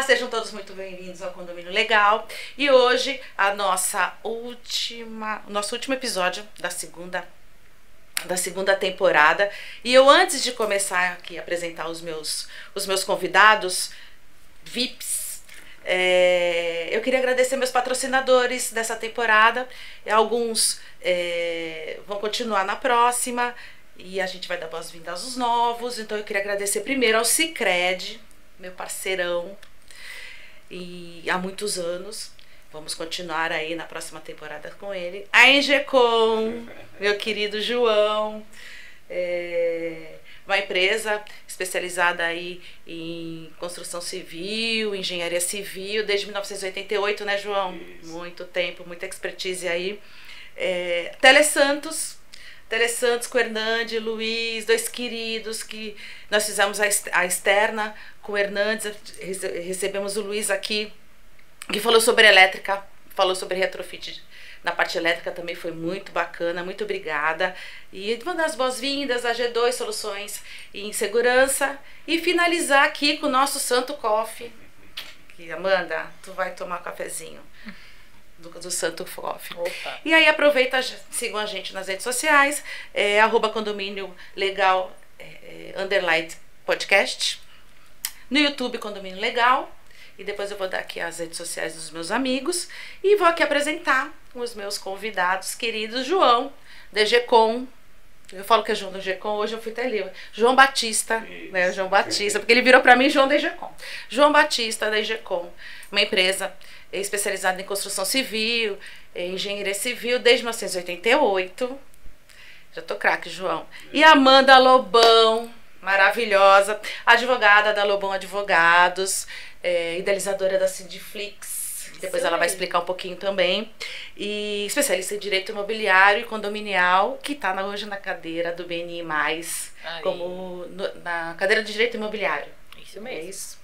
Sejam todos muito bem-vindos ao Condomínio Legal. E hoje o nosso último episódio da segunda temporada. E eu, antes de começar aqui a apresentar os meus convidados VIPs, eu queria agradecer meus patrocinadores dessa temporada. Alguns vão continuar na próxima e a gente vai dar boas-vindas aos novos. Então eu queria agradecer primeiro ao Sicredi, meu parceirão, e há muitos anos. Vamos continuar aí na próxima temporada com ele. A Engecom, meu querido João, uma empresa especializada aí em construção civil, engenharia civil, desde 1988, né, João? Isso. Muito tempo, muita expertise aí. Telesantos com o Hernandes, Luiz, dois queridos, que nós fizemos a externa com o Hernandes, recebemos o Luiz aqui, que falou sobre elétrica, falou sobre retrofit na parte elétrica, também foi muito bacana, muito obrigada. E mandar as boas-vindas a G2 Soluções em Segurança e finalizar aqui com o nosso Santo Coffee, que Amanda, tu vai tomar um cafezinho do Santo Coffee. Opa. E aí aproveita, sigam a gente nas redes sociais, @condomínio legal _ podcast, no YouTube Condomínio Legal, e depois eu vou dar aqui as redes sociais dos meus amigos e vou aqui apresentar os meus convidados queridos. João, da Engecom. Eu falo que é João da Engecom, hoje eu fui até ali. João Batista, né? João Batista, porque ele virou para mim João da Engecom. João Batista da Engecom, uma empresa especializada em construção civil, engenharia civil, desde 1988. Já tô craque, João. E Amanda Lobão, maravilhosa, advogada da Lobão Advogados, idealizadora da Cidiflix, depois ela vai explicar um pouquinho também, e especialista em direito imobiliário e condominial, que está hoje na cadeira do BNI+, na cadeira de direito imobiliário. Isso mesmo. É isso.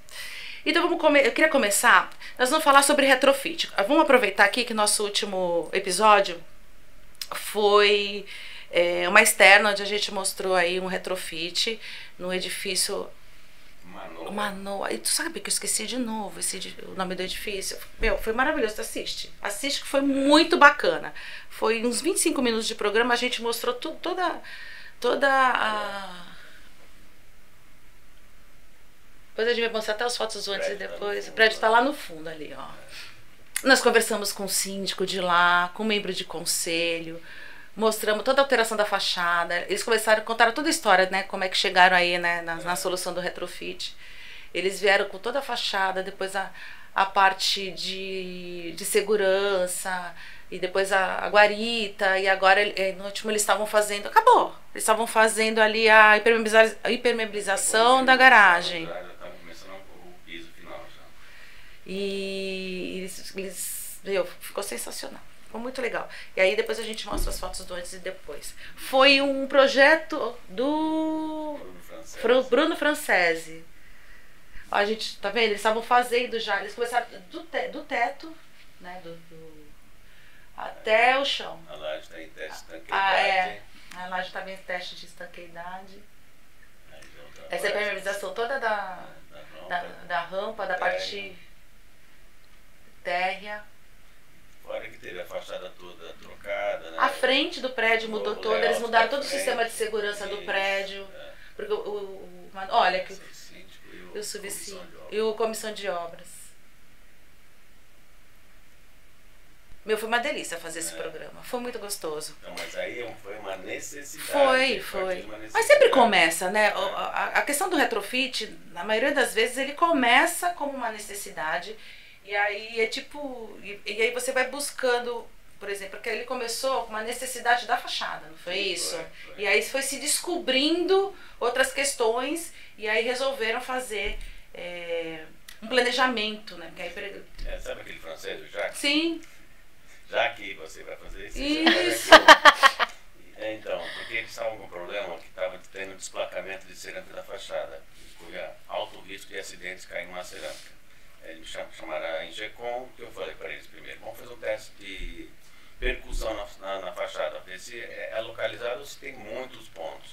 Então eu queria começar, nós vamos falar sobre retrofit. Vamos aproveitar aqui que nosso último episódio foi uma externa, onde a gente mostrou aí um retrofit no edifício Manoa. E tu sabe que eu esqueci de novo o nome do edifício? Meu, foi maravilhoso, assiste que foi muito bacana. Foi uns 25 minutos de programa, a gente mostrou toda a... Depois a gente vai mostrar até as fotos do antes e depois. O prédio está lá no fundo ali, ó. Nós conversamos com o síndico de lá, com o membro de conselho, mostramos toda a alteração da fachada. Eles contaram toda a história, né? Como é que chegaram aí, né, na solução do retrofit. Eles vieram com toda a fachada, depois a parte de segurança, e depois a guarita, e agora no último eles estavam fazendo... Acabou! Eles estavam fazendo ali a impermeabilização da garagem. E ficou sensacional, ficou muito legal. E aí depois a gente mostra as fotos do antes e depois. Foi um projeto do Bruno Francese. Ó, a gente, tá vendo? Eles estavam fazendo já, eles começaram do teto, né, até o chão. A laje está em teste de estanqueidade. A laje está em teste de estanqueidade. Essa é a impermeabilização toda da rampa, da parte térrea. Fora que teve a fachada toda trocada, né? A frente do prédio mudou toda, eles mudaram todo o sistema de segurança do prédio. Porque olha que o subsídio e o comissão de obras. Meu, foi uma delícia fazer esse programa. Foi muito gostoso. Não, mas aí foi uma necessidade. Foi. Mas sempre começa, né? A questão do retrofit, na maioria das vezes, ele começa como uma necessidade. E aí e aí você vai buscando, por exemplo, porque ele começou com uma necessidade da fachada, não foi isso? Foi. E aí foi se descobrindo outras questões, e aí resolveram fazer um planejamento, né? Sabe aquele francês, o Jacques? Sim. Já que você vai fazer isso. Então, porque eles estavam com um problema que estava tendo desplacamento de cerâmica da fachada. Corria alto risco de acidentes cair numa cerâmica. Eles me chamaram a Engecom, que eu falei para eles primeiro, vamos fazer um teste de percussão na fachada, ver se é localizado ou se tem muitos pontos.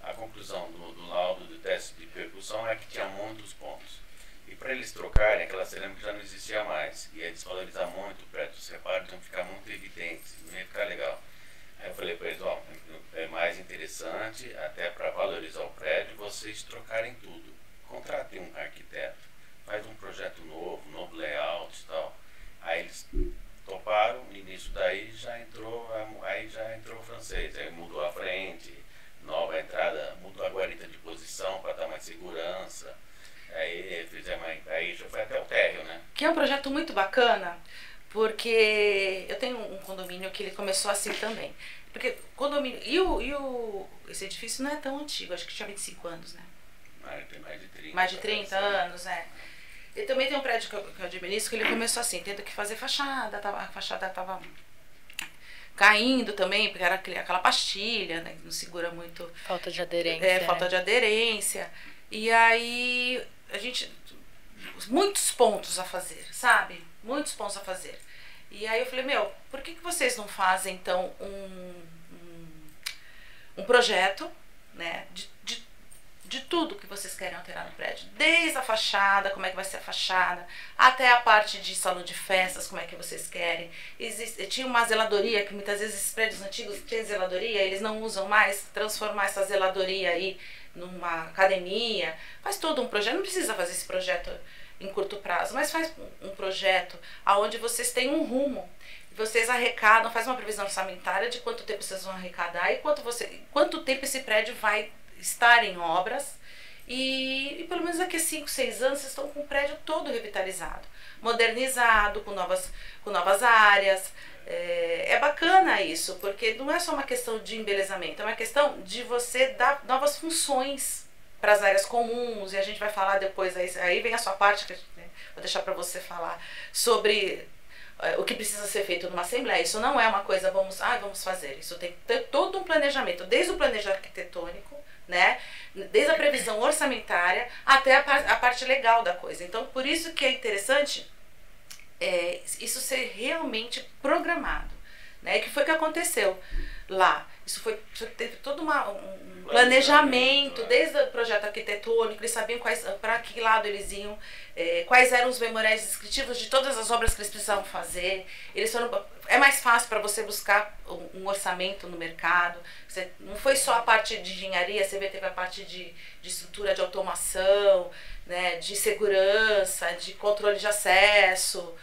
A conclusão do laudo do teste de percussão é que tinha muitos pontos. E para eles trocarem, aquela cerâmica já não existia mais. Ia desvalorizar muito o prédio. Os reparos iam ficar muito evidentes, não ia ficar legal. Aí eu falei para eles, ó, é mais interessante, até para valorizar o prédio, vocês trocarem tudo. Contratem um arquiteto, faz um projeto novo, novo layout e tal. Aí eles toparam, no início daí já entrou o francês, aí mudou a frente, nova entrada, mudou a guarita de posição para dar mais segurança. Aí já foi até o térreo, né? Que é um projeto muito bacana, porque eu tenho um condomínio que ele começou assim também. Porque condomínio. Esse edifício não é tão antigo, acho que tinha 25 anos, né? Tem mais de 30. Mais de 30 anos, é. E também tem um prédio que eu administro que ele começou assim, tendo que fazer fachada, a fachada tava caindo também, porque era aquela pastilha, né? Não segura muito. Falta de aderência. Falta de aderência. E aí a gente. Muitos pontos a fazer, sabe? Muitos pontos a fazer. E aí eu falei, por que vocês não fazem então um projeto, né? De tudo que vocês querem alterar no prédio. Desde a fachada, como é que vai ser a fachada, até a parte de salão de festas, como é que vocês querem. Tinha uma zeladoria, que muitas vezes esses prédios antigos têm zeladoria, eles não usam mais, transformar essa zeladoria aí numa academia. Faz todo um projeto, não precisa fazer esse projeto em curto prazo, mas faz um projeto onde vocês têm um rumo. Vocês arrecadam, faz uma previsão orçamentária de quanto tempo vocês vão arrecadar e quanto tempo esse prédio vai estar em obras e pelo menos daqui a 5, 6 anos vocês estão com o prédio todo revitalizado, modernizado, com novas áreas. É bacana isso, porque não é só uma questão de embelezamento, é uma questão de você dar novas funções para as áreas comuns, e a gente vai falar depois, aí vem a sua parte, que vou deixar para você falar sobre o que precisa ser feito numa assembleia. Isso não é uma coisa, vamos fazer, isso tem que ter todo um planejamento, desde o planejamento arquitetônico, né? Desde a previsão orçamentária até a parte legal da coisa. Então, por isso que é interessante isso ser realmente programado, né? Que foi o que aconteceu lá. Teve todo um planejamento, desde o projeto arquitetônico, eles sabiam para que lado eles iam, quais eram os memoriais descritivos de todas as obras que eles precisavam fazer. É mais fácil para você buscar um orçamento no mercado. Não foi só a parte de engenharia, você teve a parte de estrutura de automação, né, de segurança, de controle de acesso.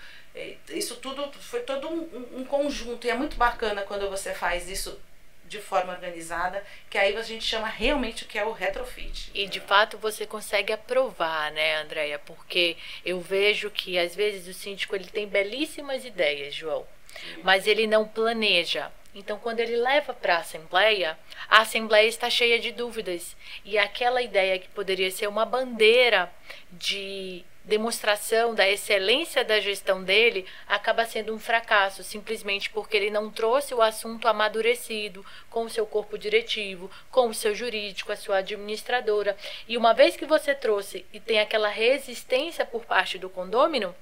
Isso tudo foi todo um conjunto, e é muito bacana quando você faz isso de forma organizada, que aí a gente chama realmente o que é o retrofit. E de fato você consegue aprovar, né, Andréia? Porque eu vejo que às vezes o síndico ele tem belíssimas ideias, João, mas ele não planeja. Então, quando ele leva para a assembleia está cheia de dúvidas. E aquela ideia que poderia ser uma bandeira de demonstração da excelência da gestão dele acaba sendo um fracasso, simplesmente porque ele não trouxe o assunto amadurecido com o seu corpo diretivo, com o seu jurídico, a sua administradora. E uma vez que você trouxe e tem aquela resistência por parte do condômino,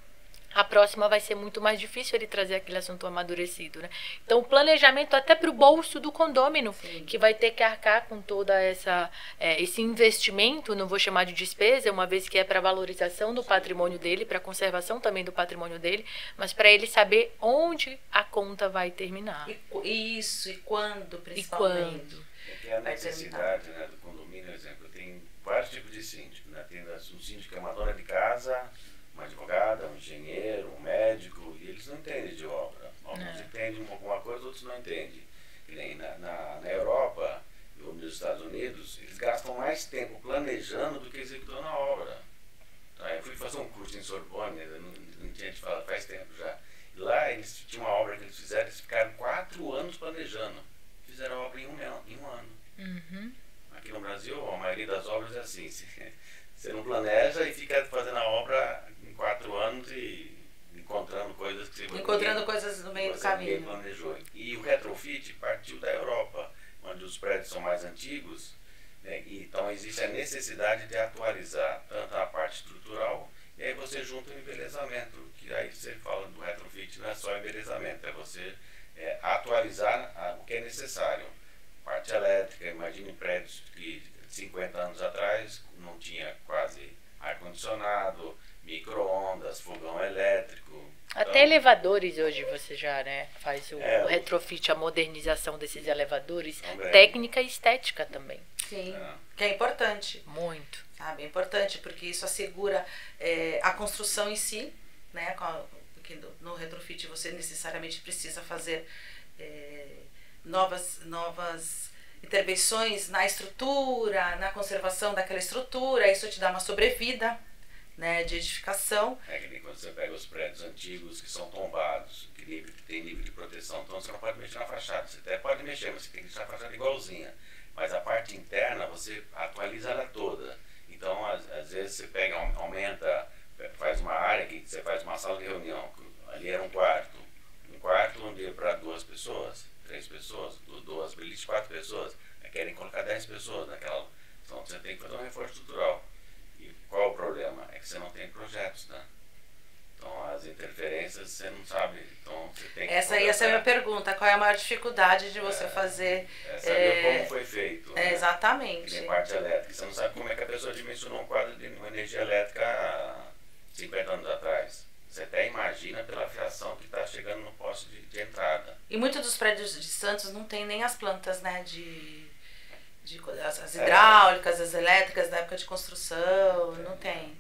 a próxima vai ser muito mais difícil ele trazer aquele assunto amadurecido, né? Então, o planejamento até para o bolso do condômino, que vai ter que arcar com toda esse investimento, não vou chamar de despesa, uma vez que é para valorização do patrimônio dele, para conservação também do patrimônio dele, mas para ele saber onde a conta vai terminar. E quando, principalmente. Tem a necessidade, né, do condomínio, exemplo, tem vários tipos de síndico, né? Tem um síndico que é uma dona de casa, uma advogada, um engenheiro, um médico, e eles não entendem de obra. Alguns entendem alguma coisa, outros não entendem. E nem na Europa ou nos Estados Unidos, eles gastam mais tempo planejando do que executando a obra. Tá? Eu fui fazer um curso em Sorbonne, não tinha te falado, faz tempo já. E lá eles tinham uma obra que eles fizeram, eles ficaram 4 anos planejando. Fizeram a obra em um ano. Uhum. Aqui no Brasil, a maioria das obras é assim. Você não planeja e fica fazendo a obra em 4 anos e encontrando coisas que coisas no meio do caminho. Ninguém planejou. E o retrofit partiu da Europa, onde os prédios são mais antigos, né? Então existe a necessidade de atualizar tanto a parte estrutural, e aí você junta o embelezamento, que aí você fala do retrofit, não é só embelezamento, é você atualizar o que é necessário. Parte elétrica, imagine prédios que 50 anos atrás não tinha quase ar-condicionado, micro-ondas, fogão elétrico. Até elevadores hoje você já, né, faz o retrofit, a modernização desses elevadores, também. Técnica e estética também. Sim, que é importante. Muito. Sabe? É importante porque isso assegura a construção em si, né? Porque no retrofit você necessariamente precisa fazer novas intervenções na estrutura, na conservação daquela estrutura, isso te dá uma sobrevida, né, de edificação. É que nem quando você pega os prédios antigos que são tombados, que tem nível de proteção, então você não pode mexer na fachada, você até pode mexer, mas você tem que deixar a fachada igualzinha. Mas a parte interna você atualiza ela toda. Então às vezes você pega, aumenta, faz uma área que você faz uma sala de reunião, ali era um quarto onde para 2 pessoas, 3 pessoas, 2 beliches, 4 pessoas, querem colocar 10 pessoas naquela. Então você tem que fazer um reforço estrutural. E qual é o problema? É que você não tem projetos, né? Então as interferências você não sabe. Então você tem que essa é a minha pergunta. Qual é a maior dificuldade de você fazer? Saber como foi feito. Né? Exatamente. Que nem parte elétrica. Você não sabe como é que a pessoa dimensionou um quadro de uma energia elétrica há 50 anos atrás. Você até imagina pela fiação que está chegando no poste de entrada. E muitos dos prédios de Santos não tem nem as plantas, né, as hidráulicas, as elétricas da época de construção, não tem.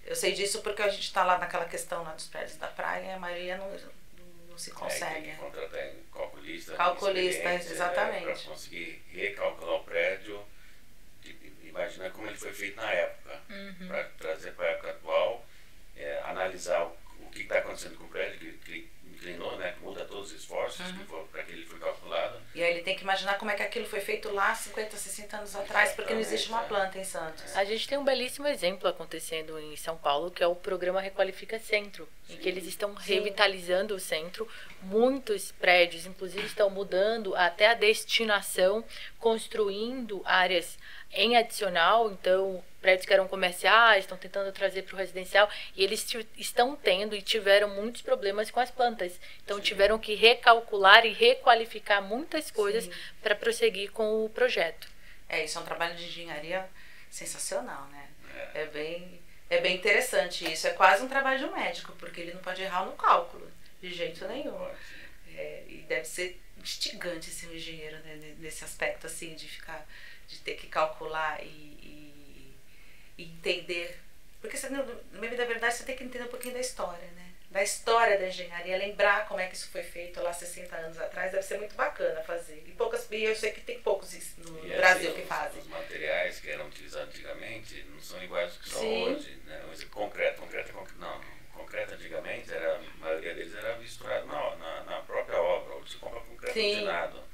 Eu sei disso porque a gente está lá naquela questão lá dos prédios da praia e a maioria não se consegue. Tem que contratar calculista. Calculista, exatamente. Para conseguir recalcular o prédio. Imagina como ele foi feito na época. Para trazer para a época atual, analisar o que está acontecendo com o prédio, que inclinou, né, que muda todos os esforços para que ele foi calculado. E aí ele tem que imaginar como é que aquilo foi feito lá 50, 60 anos atrás, porque não existe uma planta em Santos. A gente tem um belíssimo exemplo acontecendo em São Paulo, que é o programa Requalifica Centro, em que eles estão revitalizando o centro. Muitos prédios, inclusive, estão mudando até a destinação, construindo áreas em adicional, então prédios que eram comerciais, estão tentando trazer para o residencial, e eles estão tendo e tiveram muitos problemas com as plantas. Então tiveram que recalcular e requalificar muitas coisas para prosseguir com o projeto. Isso é um trabalho de engenharia sensacional, né? É bem interessante isso. É quase um trabalho de um médico, porque ele não pode errar no cálculo, de jeito nenhum. E deve ser instigante ser um engenheiro, né, nesse aspecto assim, de ter que calcular e entender. Porque na vida da verdade você tem que entender um pouquinho da história, né? Da história da engenharia, lembrar como é que isso foi feito lá 60 anos atrás, deve ser muito bacana fazer. E eu sei que tem poucos no Brasil que fazem. Os materiais que eram utilizados antigamente não são iguais aos que são hoje, né? Concreto antigamente, a maioria deles era misturado na própria obra, hoje se compra concreto usinado.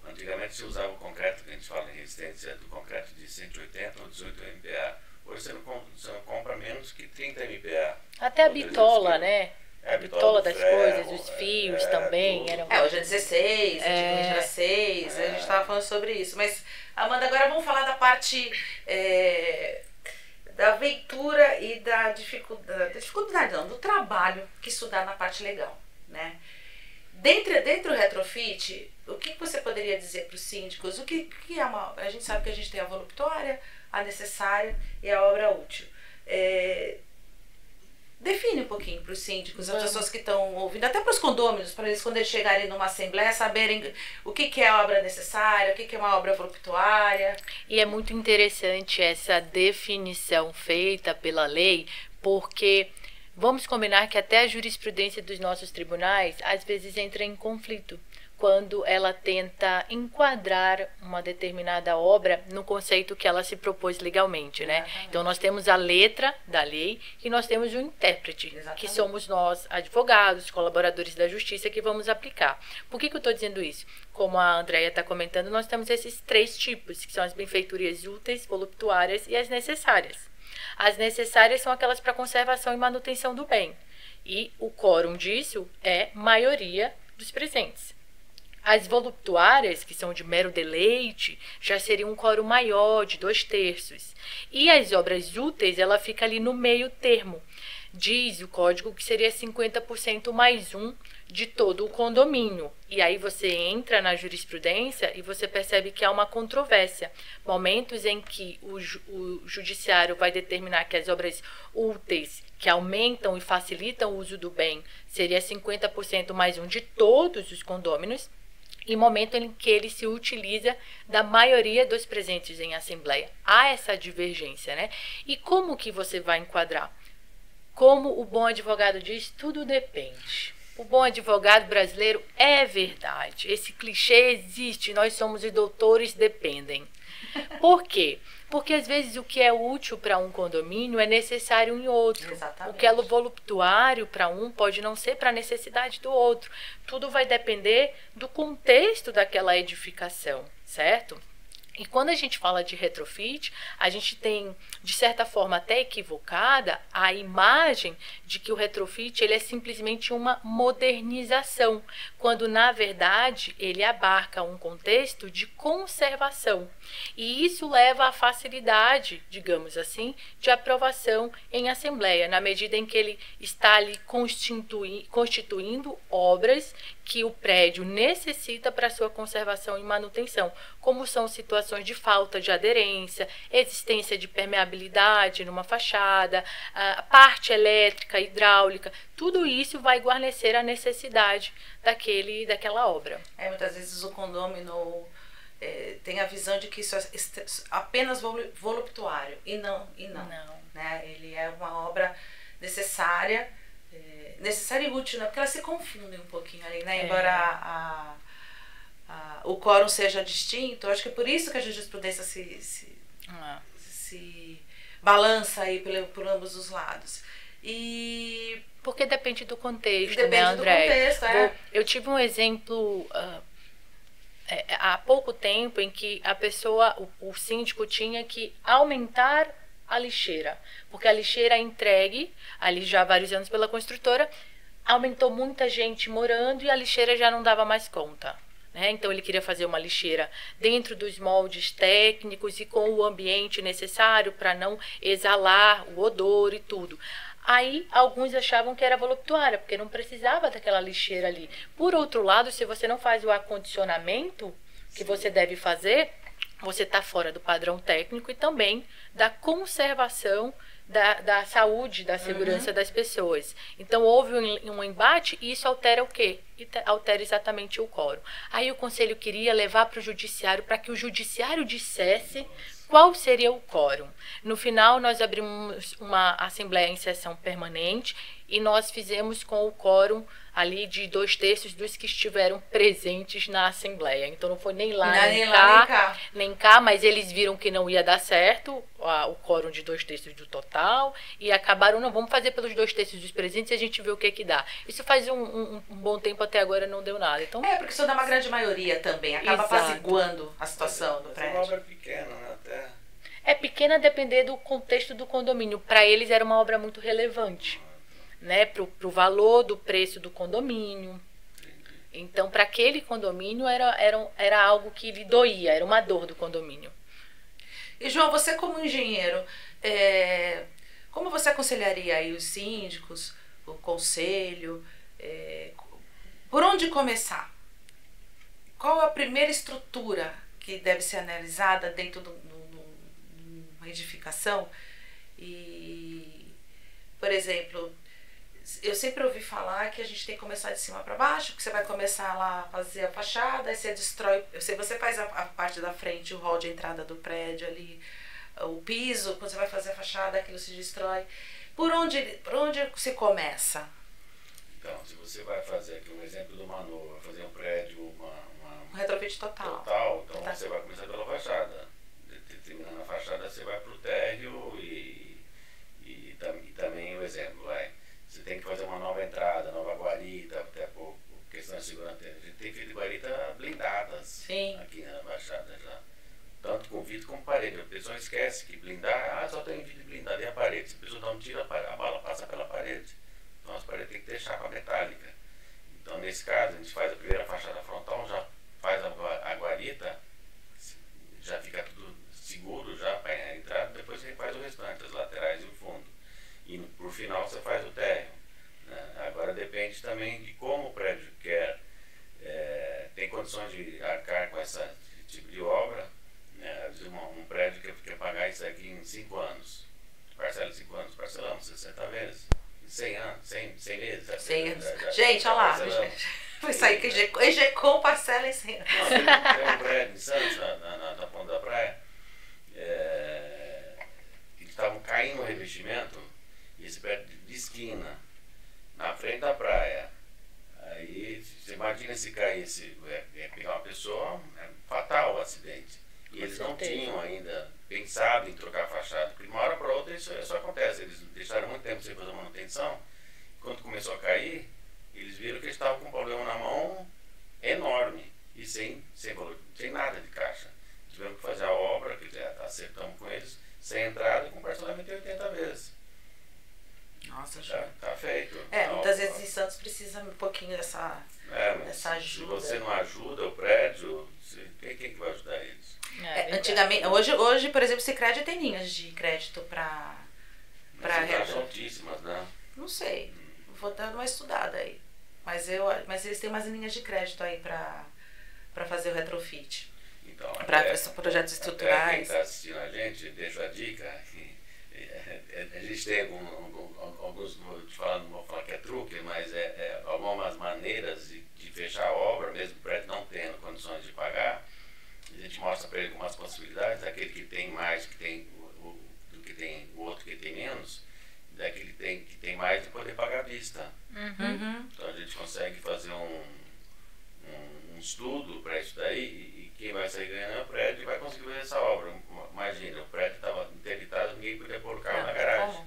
Antigamente se usava o concreto, que a gente fala em resistência do concreto de 180 ou 18 MPa. Hoje você não compra menos que 30 MPa. Até a bitola, né? A bitola das coisas, os fios também. Hoje é 16, antigamente era 6, a gente estava falando sobre isso. Mas, Amanda, agora vamos falar da parte da aventura e da dificuldade, não, do trabalho que estudar na parte legal, né? Dentro do retrofit, o que você poderia dizer para os síndicos? O que é a gente sabe que a gente tem a voluptuária, a necessária e a obra útil. Define um pouquinho para os síndicos, as pessoas que estão ouvindo, até para os condôminos, para eles quando eles chegarem numa assembleia saberem o que é a obra necessária, o que é uma obra voluptuária. E é muito interessante essa definição feita pela lei, porque vamos combinar que até a jurisprudência dos nossos tribunais às vezes entra em conflito quando ela tenta enquadrar uma determinada obra no conceito que ela se propôs legalmente, né? Então nós temos a letra da lei e nós temos o intérprete, que somos nós, advogados, colaboradores da justiça, que vamos aplicar. Por que eu estou dizendo isso? Como a Andréia está comentando, nós temos esses 3 tipos, que são as benfeitorias úteis, voluptuárias e as necessárias. As necessárias são aquelas para conservação e manutenção do bem. E o quórum disso é maioria dos presentes. As voluptuárias, que são de mero deleite, já seriam um quórum maior, de 2/3. E as obras úteis, ela fica ali no meio termo. diz o código que seria 50% mais um de todo o condomínio. E aí você entra na jurisprudência e você percebe que há uma controvérsia. Momentos em que o judiciário vai determinar que as obras úteis que aumentam e facilitam o uso do bem seria 50% mais um de todos os condôminos, e momento em que ele se utiliza da maioria dos presentes em assembleia. Há essa divergência, né? E como que você vai enquadrar? Como o bom advogado diz, tudo depende. O bom advogado brasileiro é verdade. Esse clichê existe, nós somos os doutores, dependem. Por quê? Porque às vezes o que é útil para um condomínio é necessário em outro. Exatamente. O que é voluptuário para um pode não ser para a necessidade do outro. Tudo vai depender do contexto daquela edificação, certo? E quando a gente fala de retrofit, a gente tem, de certa forma até equivocada, a imagem de que o retrofit ele é simplesmente uma modernização, quando na verdade ele abarca um contexto de conservação. E isso leva à facilidade, digamos assim, de aprovação em assembleia, na medida em que ele está ali constituindo obras que o prédio necessita para sua conservação e manutenção, como são situações de falta de aderência, existência de permeabilidade numa fachada, parte elétrica, hidráulica, tudo isso vai guarnecer a necessidade daquela obra. Muitas vezes o condômino tem a visão de que isso é apenas voluptuário, e não. Né? Ele é uma obra necessária, necessária e útil, né? Porque elas se confundem um pouquinho ali, né? Embora o quórum seja distinto, eu acho que é por isso que a jurisprudência se balança aí por ambos os lados. E porque depende do contexto, depende, né, André? Do contexto, Eu tive um exemplo há pouco tempo em que a pessoa, o síndico tinha que aumentar a lixeira, porque a lixeira é entregue ali já há vários anos pela construtora, aumentou muita gente morando e a lixeira já não dava mais conta, né? Então ele queria fazer uma lixeira dentro dos moldes técnicos e com o ambiente necessário para não exalar o odor e tudo. Aí alguns achavam que era voluptuária, porque não precisava daquela lixeira ali. Por outro lado, se você não faz o acondicionamento que você deve fazer, você está fora do padrão técnico e também da conservação da saúde, da segurança das pessoas. Então houve um embate e isso altera o quê? Altera exatamente o quórum. Aí o conselho queria levar para o judiciário para que o judiciário dissesse qual seria o quórum. No final, nós abrimos uma assembleia em sessão permanente e nós fizemos com o quórum ali de 2/3 dos que estiveram presentes na assembleia. Então não foi nem lá, nem cá, mas eles viram que não ia dar certo o quórum de 2/3 do total e acabaram, não, vamos fazer pelos 2/3 dos presentes e a gente vê o que dá. Isso faz um bom tempo, até agora não deu nada. Então, porque isso dá uma grande maioria também, acaba apaziguando a situação do prédio. É uma obra pequena, né? Até... É pequena a depender do contexto do condomínio. Para eles era uma obra muito relevante, né? Para o valor do preço do condomínio. Então, para aquele condomínio era algo que lhe doía, era uma dor do condomínio. E João, você como engenheiro, como você aconselharia aí os síndicos, o conselho, por onde começar? Qual a primeira estrutura que deve ser analisada dentro de uma edificação? E, por exemplo, eu sempre ouvi falar que a gente tem que começar de cima para baixo, que você vai começar lá a fazer a fachada, aí você destrói, você faz a parte da frente, o hall de entrada do prédio ali, o piso, quando você vai fazer a fachada, aquilo se destrói. Por onde se começa? Então, se você vai fazer aqui um exemplo do Manu, vai fazer um prédio, um retrofit total. Então você vai começar pela fachada. Terminando a fachada, você vai para o térreo e também o exemplo, você tem que fazer uma nova entrada, nova guarita, até por questão de segurança. A gente tem feito guaritas blindadas aqui na fachada já. Tanto com vidro como parede. A pessoa esquece que blindar, só tem vidro blindado e a parede. Se a pessoa dá um tiro, a bala passa pela parede. Então as paredes tem que ter chapa metálica. Então nesse caso, a gente faz a primeira fachada frontal, já faz a guarita, já fica tudo seguro já para a entrada, depois você faz o restante, as laterais e o fundo. E por final você faz o arcar com esse tipo de obra, né, um prédio que quer pagar isso aqui em 5 anos. Parcela em 5 anos, parcelamos 60 vezes. 100 anos, 100 vezes. 100 anos. Gente, olha lá. Foi sair que EGECOM parcela em 100 anos. Não, tem um prédio em Santos, na ponta da praia, que estavam caindo o revestimento, e esse prédio de esquina, na frente da praia. Aí, você imagina se caísse, pegar uma pessoa, é fatal o acidente. E eles não tinham ainda pensado em trocar a fachada, porque de uma hora para outra isso acontece. Eles deixaram muito tempo sem fazer manutenção. Quando começou a cair, eles viram que eles estavam com um problema na mão enorme e sem nada de caixa. Tivemos que fazer a obra, que já acertamos com eles, sem entrada e com parcelamento de 80 vezes. Nossa, tá feito. Muitas vezes em Santos precisa um pouquinho dessa ajuda. Se você não ajuda o prédio, quem que vai ajudar eles? Antigamente, hoje, por exemplo, o Sicredi tem linhas de crédito para são altíssimas, né? Não sei, vou dar uma estudada aí. Mas eles têm umas linhas de crédito aí para fazer o retrofit. Então, para projetos estruturais. Quem está assistindo a gente, deixa a dica. A gente tem alguns, não vou falar que é truque, mas algumas maneiras de fechar a obra, mesmo o prédio não tendo condições de pagar. A gente mostra para ele algumas possibilidades, daquele que tem mais, do que tem o outro que tem menos, daquele que tem mais de poder pagar à vista. Uhum. Então a gente consegue fazer um estudo para isso daí, e quem vai sair ganhando é o prédio e vai conseguir fazer essa obra. Imagina, o prédio estava interditado, ninguém podia pôr o carro na garagem.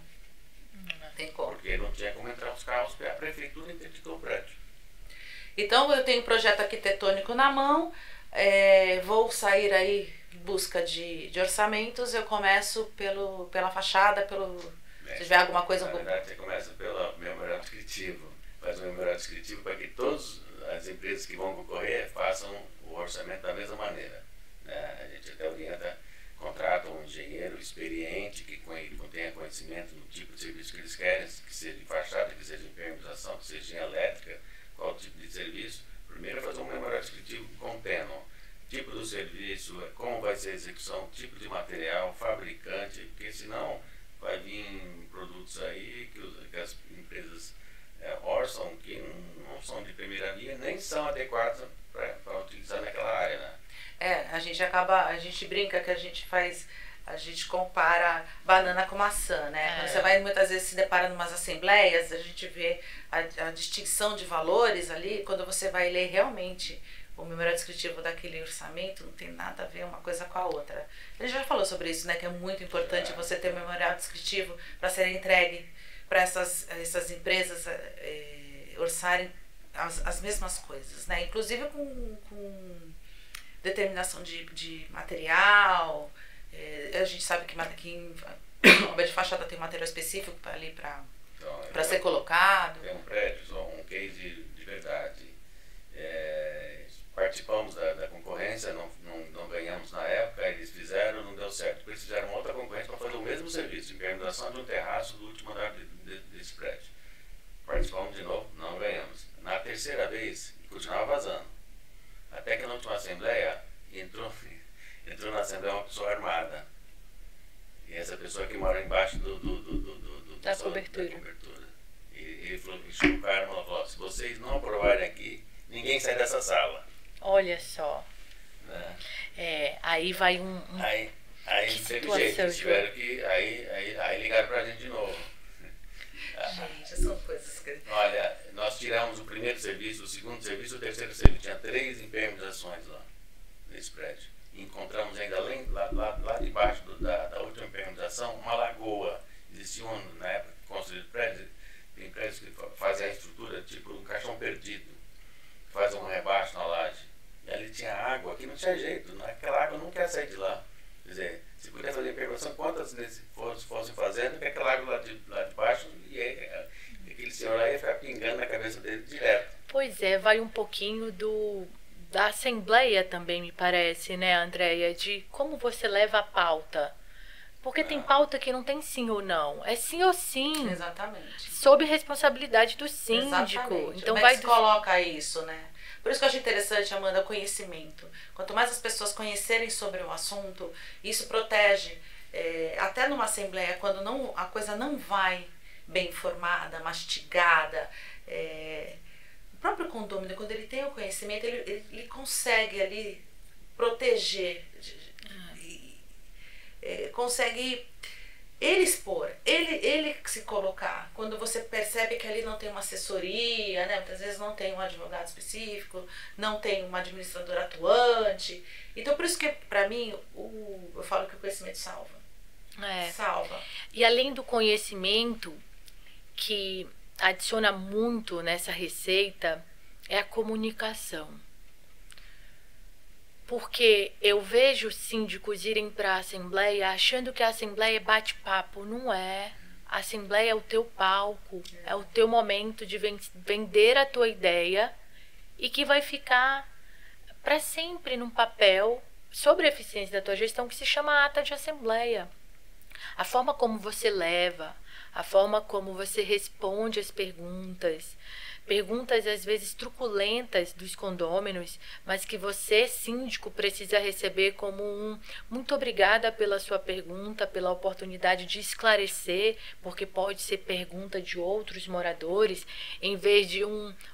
Não tem como. Porque não tinha como entrar os carros, porque a prefeitura interditou o prédio. Então eu tenho um projeto arquitetônico na mão, vou sair aí em busca de orçamentos, eu começo pela fachada, se tiver alguma coisa... Na verdade, você começa pelo memorial descritivo. Faz um memorial descritivo para que todas as empresas que vão concorrer façam o orçamento da mesma maneira. A gente até orienta, contrata um engenheiro experiente que tenha conhecimento do tipo de serviço que eles querem, que seja de fachada, que seja de impermeabilização, que seja em elétrica, qual tipo de serviço. Primeiro, fazer um memorial descritivo contendo tipo do serviço, como vai ser a execução, tipo de material, fabricante, porque senão vai vir produtos aí que as empresas orçam que não são de primeira linha, nem são adequados para utilizar naquela área, né? A gente brinca que a gente compara banana com maçã, né? Quando você vai muitas vezes se depara em umas assembleias, a gente vê a distinção de valores ali, quando você vai ler realmente o memorial descritivo daquele orçamento, não tem nada a ver uma coisa com a outra. A gente já falou sobre isso, né? Que é muito importante você ter um memorial descritivo para ser entregue para essas empresas orçarem as mesmas coisas, né? Inclusive com determinação de material. A gente sabe que em obra de fachada tem material específico ali para ser colocado. Tem um prédio, um case de verdade. Participamos da concorrência, não ganhamos na época, eles fizeram, não deu certo. Eles fizeram outra concorrência para fazer o mesmo serviço, impermeabilização de um terraço do último andar desse prédio. Participamos de novo, não ganhamos. Na terceira vez, continuava vazando. Até que na última assembleia, entrou na assembleia uma pessoa armada. E essa pessoa que mora embaixo da cobertura. E ele falou, encheu o cara e falou, se vocês não aprovarem aqui, ninguém sai dessa sala. Olha só. Né? Aí vai Aí não teve jeito, eles tiveram que... Aí ligaram pra gente de novo. Gente, são coisas que... Olha, nós tiramos o primeiro serviço, o segundo serviço, o terceiro serviço. Tinha 3 impermeabilizações lá, nesse prédio. E encontramos ainda lá debaixo da última impermeabilização, uma lagoa. Existiam, na época que construíram prédios, tem prédios que fazem a estrutura tipo um caixão perdido. Fazem um rebaixo na laje. E ali tinha água, que não tinha jeito, aquela água não quer sair de lá. Quer dizer, se puder fazer impermeabilização, quantas fossem fazendo, que aquela água lá de baixo, aquele senhor lá ia ficar pingando na cabeça dele direto. Pois é, vai um pouquinho da Assembleia também, me parece, né, Andréia, de como você leva a pauta. Porque tem pauta que não tem sim ou não. É sim ou sim. Exatamente. Sob responsabilidade do síndico. Exatamente. Então como é que se coloca isso, né? Por isso que eu acho interessante, Amanda, o conhecimento. Quanto mais as pessoas conhecerem sobre o assunto, isso protege, até numa assembleia, quando a coisa não vai bem informada, mastigada, o próprio condômino, quando ele tem o conhecimento, ele consegue ali proteger, consegue ele expor, ele se colocar. Quando você percebe que ali não tem uma assessoria, né? Muitas vezes não tem um advogado específico, não tem uma administradora atuante. Então, por isso que, para mim, eu falo que o conhecimento salva. Salva. E além do conhecimento, que adiciona muito nessa receita, é a comunicação. Porque eu vejo síndicos irem para a assembleia achando que a assembleia é bate-papo. Não é. A assembleia é o teu palco, é o teu momento de vender a tua ideia e que vai ficar para sempre num papel sobre a eficiência da tua gestão que se chama ata de assembleia. A forma como você leva, a forma como você responde as perguntas às vezes truculentas dos condôminos, mas que você, síndico, precisa receber como muito obrigada pela sua pergunta, pela oportunidade de esclarecer, porque pode ser pergunta de outros moradores, em vez de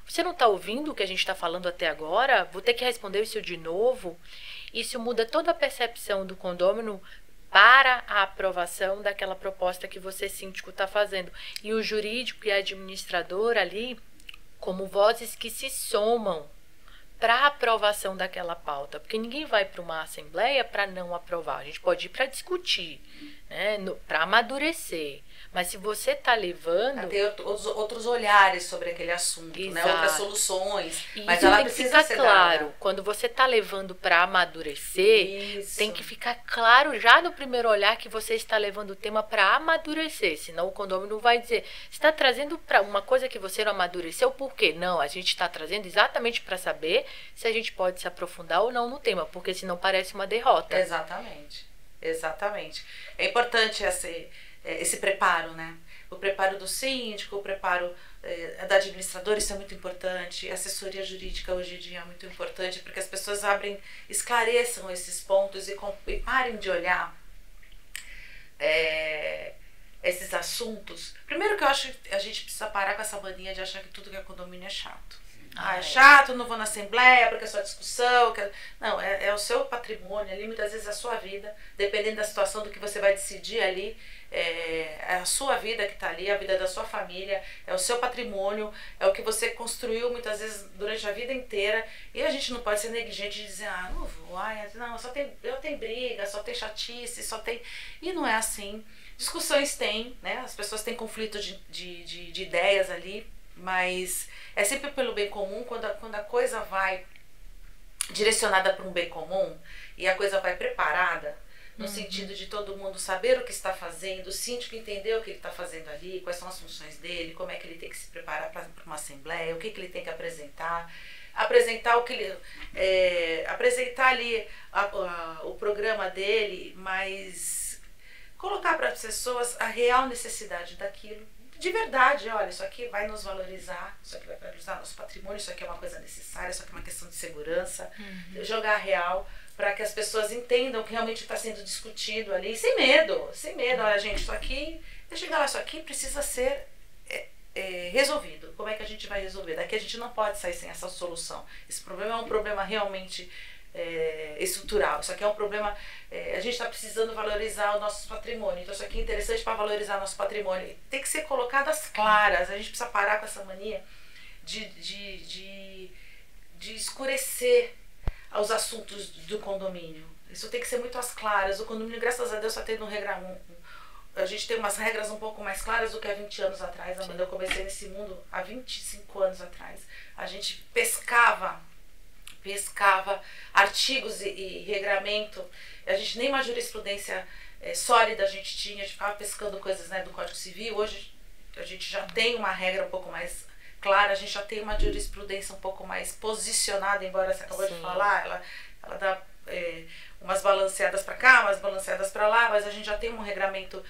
você não está ouvindo o que a gente está falando até agora? Vou ter que responder isso de novo? Isso muda toda a percepção do condômino para a aprovação daquela proposta que você, síndico, está fazendo. E o jurídico e a administradora ali, como vozes que se somam para a aprovação daquela pauta. Porque ninguém vai para uma assembleia para não aprovar. A gente pode ir para discutir, né, para amadurecer. Mas se você está levando... Ter outros olhares sobre aquele assunto, né? Outras soluções. E mas isso ela tem que precisa ficar claro. dada. Quando você está levando para amadurecer, Isso. tem que ficar claro já no primeiro olhar que você está levando o tema para amadurecer. Senão o condômino vai dizer, você está trazendo para uma coisa que você não amadureceu, por quê? Não, a gente está trazendo exatamente para saber se a gente pode se aprofundar ou não no tema, porque senão parece uma derrota. Exatamente. Exatamente. É importante esse preparo, né? O preparo do síndico, o preparo da administradora, isso é muito importante. A assessoria jurídica hoje em dia é muito importante, porque as pessoas esclareçam esses pontos e parem de olhar esses assuntos. Primeiro que eu acho que a gente precisa parar com essa mania de achar que tudo que é condomínio é chato. É chato, não vou na assembleia porque é só discussão. Não, é o seu patrimônio ali, muitas vezes é a sua vida, dependendo da situação do que você vai decidir ali, é a sua vida que está ali, a vida da sua família, é o seu patrimônio, é o que você construiu muitas vezes durante a vida inteira, e a gente não pode ser negligente de dizer, não vou, não, eu tenho briga, só tem chatice, só tem... E não é assim. Discussões tem, né? As pessoas têm conflito de ideias ali, mas é sempre pelo bem comum. Quando a coisa vai direcionada para um bem comum e a coisa vai preparada, no sentido de todo mundo saber o que está fazendo, o síndico entender o que ele está fazendo ali, quais são as funções dele, como é que ele tem que se preparar para uma assembleia, o que ele tem que apresentar apresentar ali o programa dele, mas colocar para as pessoas a real necessidade daquilo. De verdade, olha, isso aqui vai nos valorizar, isso aqui vai valorizar nosso patrimônio, isso aqui é uma coisa necessária, isso aqui é uma questão de segurança. Jogar a real para que as pessoas entendam o que realmente está sendo discutido ali, sem medo. Olha, gente, isso aqui, deixa eu chegar lá, isso aqui precisa ser resolvido. Como é que a gente vai resolver? Daqui a gente não pode sair sem essa solução. Esse problema é um problema realmente estrutural. Isso aqui é um problema, a gente está precisando valorizar o nosso patrimônio, então isso aqui é interessante para valorizar nosso patrimônio. Tem que ser colocado às claras. A gente precisa parar com essa mania de escurecer os assuntos do condomínio. Isso tem que ser muito às claras. O condomínio, graças a Deus, está tendo a gente tem umas regras um pouco mais claras do que há 20 anos atrás. Amanda, eu comecei nesse mundo há 25 anos atrás. A gente pescava artigos e regramento. A gente nem uma jurisprudência sólida a gente tinha. A gente ficava pescando coisas, né, do Código Civil. Hoje a gente já tem uma regra um pouco mais clara, a gente já tem uma jurisprudência um pouco mais posicionada, embora você acabou de falar, ela dá umas balanceadas para cá, umas balanceadas para lá, mas a gente já tem um regramento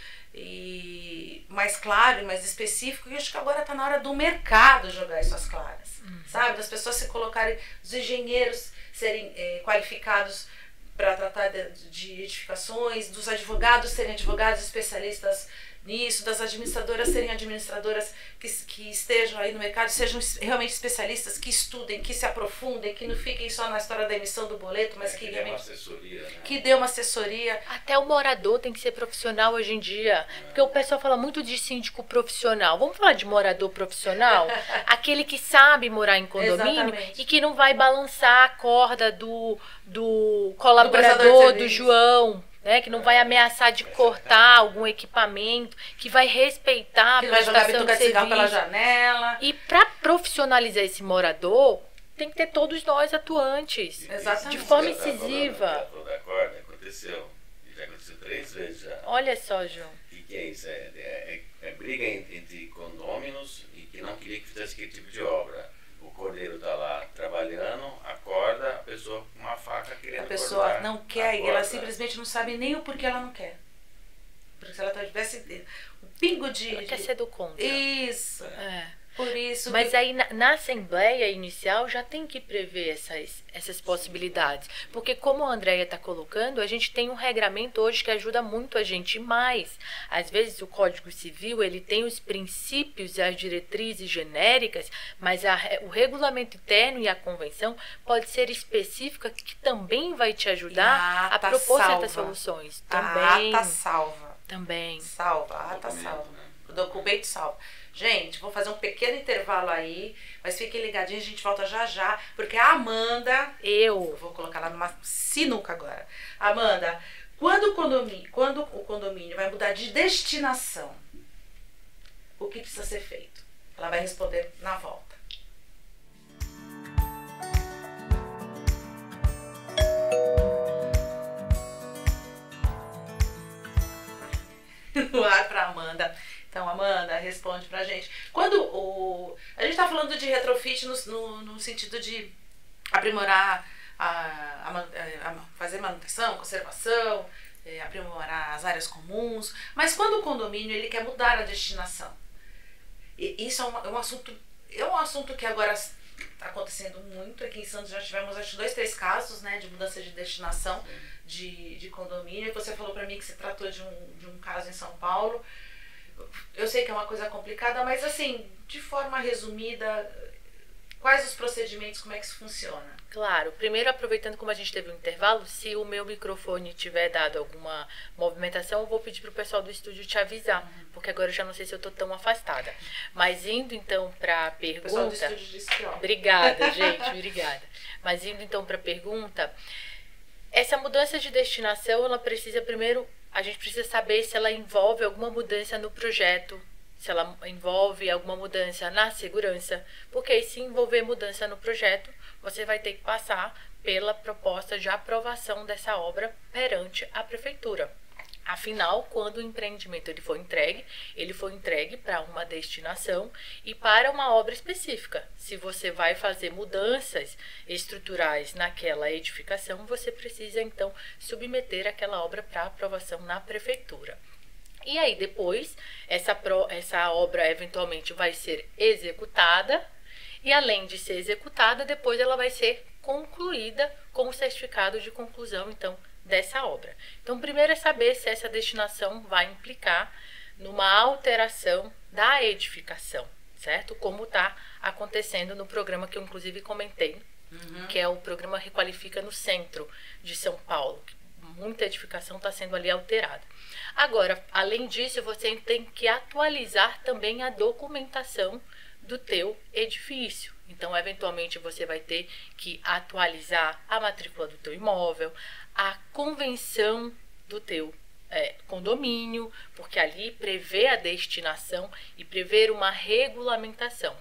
mais claro e mais específico, e acho que agora está na hora do mercado jogar isso às claras, sabe? Das pessoas se colocarem, os engenheiros serem qualificados para tratar de edificações, dos advogados serem advogados especialistas nisso, das administradoras serem administradoras que estejam aí no mercado, sejam realmente especialistas, que estudem, que se aprofundem, que não fiquem só na história da emissão do boleto, mas que realmente... Dê uma assessoria, né? Que dê uma assessoria. Até o morador tem que ser profissional hoje em dia, porque o pessoal fala muito de síndico profissional. Vamos falar de morador profissional? Aquele que sabe morar em condomínio. Exatamente. E que não vai balançar a corda do colaborador, do João. Né, que não vai ameaçar de cortar algum equipamento, que vai respeitar a prestação de serviço pela janela. E para profissionalizar esse morador, tem que ter todos nós atuantes. Exatamente. De forma incisiva. Aconteceu. Já aconteceu 3 vezes já. Olha só, João. O que é isso? É briga entre condôminos e que não queria que fizesse aquele tipo de obra. O cordeiro está lá trabalhando, acorda, a pessoa com uma faca querendo cortar. A pessoa não quer e ela simplesmente não sabe nem o porquê ela não quer. Porque se ela tivesse um pingo de... Ela quer ser do contra. Isso. Por isso. Mas aí na assembleia inicial já tem que prever essas possibilidades. Porque como a Andréia está colocando, a gente tem um regramento hoje que ajuda muito a gente mais. Às vezes o Código Civil ele tem os princípios e as diretrizes genéricas, mas o regulamento interno e a convenção pode ser específica que também vai te ajudar a propor certas soluções. Também. A ata salva. Também. Salva, a ata salva. O documento salva. Gente, vou fazer um pequeno intervalo aí, mas fiquem ligadinhos, a gente volta já já, porque a Amanda, eu vou colocar ela numa sinuca agora. Amanda, quando o condomínio vai mudar de destinação, o que precisa ser feito? Ela vai responder na volta. No ar para Amanda. Então, Amanda, responde pra gente. Quando a gente tá falando de retrofit no sentido de aprimorar, fazer manutenção, conservação, aprimorar as áreas comuns, mas quando o condomínio ele quer mudar a destinação, isso é um assunto que agora está acontecendo muito. Aqui em Santos já tivemos acho 2, 3 casos, né, de mudança de destinação de condomínio. Você falou pra mim que se tratou de um caso em São Paulo. Eu sei que é uma coisa complicada, mas assim, de forma resumida, quais os procedimentos, como é que isso funciona? Claro, primeiro aproveitando como a gente teve um intervalo, se o meu microfone tiver dado alguma movimentação, eu vou pedir para o pessoal do estúdio te avisar, porque agora eu já não sei se eu estou tão afastada. Mas indo então para a pergunta... O pessoal do estúdio disse que ó. Obrigada, gente, obrigada. Mas indo então para a pergunta, essa mudança de destinação, ela precisa primeiro... A gente precisa saber se ela envolve alguma mudança no projeto, se ela envolve alguma mudança na segurança, porque se envolver mudança no projeto, você vai ter que passar pela proposta de aprovação dessa obra perante a prefeitura. Afinal, quando o empreendimento ele foi entregue para uma destinação e para uma obra específica. Se você vai fazer mudanças estruturais naquela edificação, você precisa então submeter aquela obra para aprovação na prefeitura. E aí depois, essa obra eventualmente vai ser executada e além de ser executada, depois ela vai ser concluída com o certificado de conclusão, então, dessa obra. Então, primeiro é saber se essa destinação vai implicar numa alteração da edificação, certo? Como está acontecendo no programa que eu inclusive comentei, que é o programa Requalifica no Centro de São Paulo. Muita edificação está sendo ali alterada. Agora, além disso, você tem que atualizar também a documentação do teu edifício. Então, eventualmente, você vai ter que atualizar a matrícula do teu imóvel, a convenção do teu condomínio, porque ali prevê a destinação e prevê uma regulamentação.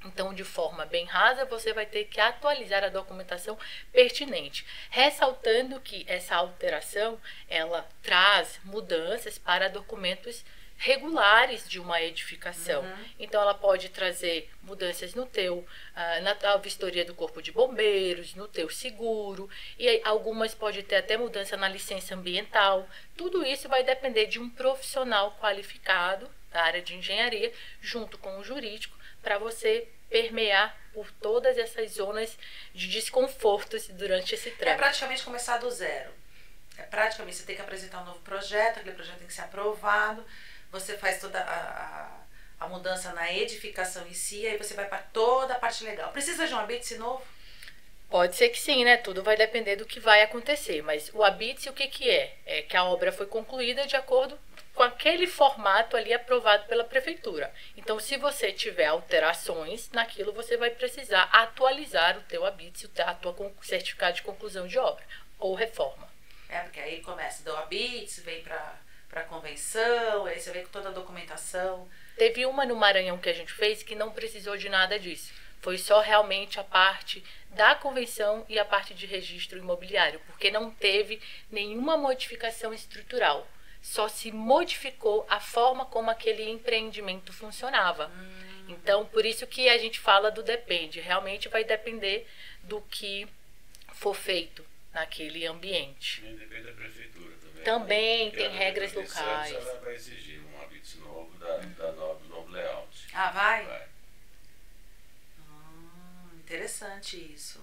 Então, de forma bem rasa, você vai ter que atualizar a documentação pertinente, ressaltando que essa alteração, ela traz mudanças para documentos regulares de uma edificação. Então, ela pode trazer mudanças no teu, na vistoria do Corpo de Bombeiros, no teu seguro, e aí, algumas pode ter até mudança na licença ambiental. Tudo isso vai depender de um profissional qualificado da área de engenharia, junto com o jurídico, para você permear por todas essas zonas de desconfortos durante esse É trâmite. praticamente começar do zero. É praticamente, você tem que apresentar um novo projeto, aquele projeto tem que ser aprovado, você faz toda a mudança na edificação em si, aí você vai para toda a parte legal. Precisa de um habite novo? Pode ser que sim, né? Tudo vai depender do que vai acontecer. Mas o habite, o que que é? É que a obra foi concluída de acordo com aquele formato ali aprovado pela prefeitura. Então, se você tiver alterações naquilo, você vai precisar atualizar o teu habite, a tua certificado de conclusão de obra ou reforma. É, porque aí começa do habite, vem para convenção, aí você vem com toda a documentação. Teve uma no Maranhão que a gente fez que não precisou de nada disso. Foi só realmente a parte da convenção e a parte de registro imobiliário, porque não teve nenhuma modificação estrutural. Só se modificou a forma como aquele empreendimento funcionava. Então, por isso que a gente fala do depende. Realmente vai depender do que for feito naquele ambiente. E depende da prefeitura também. Também Porque tem a regras Prefeitura de locais. Santos, ela vai exigir um habite novo do novo layout. Ah, vai? Vai. Interessante isso.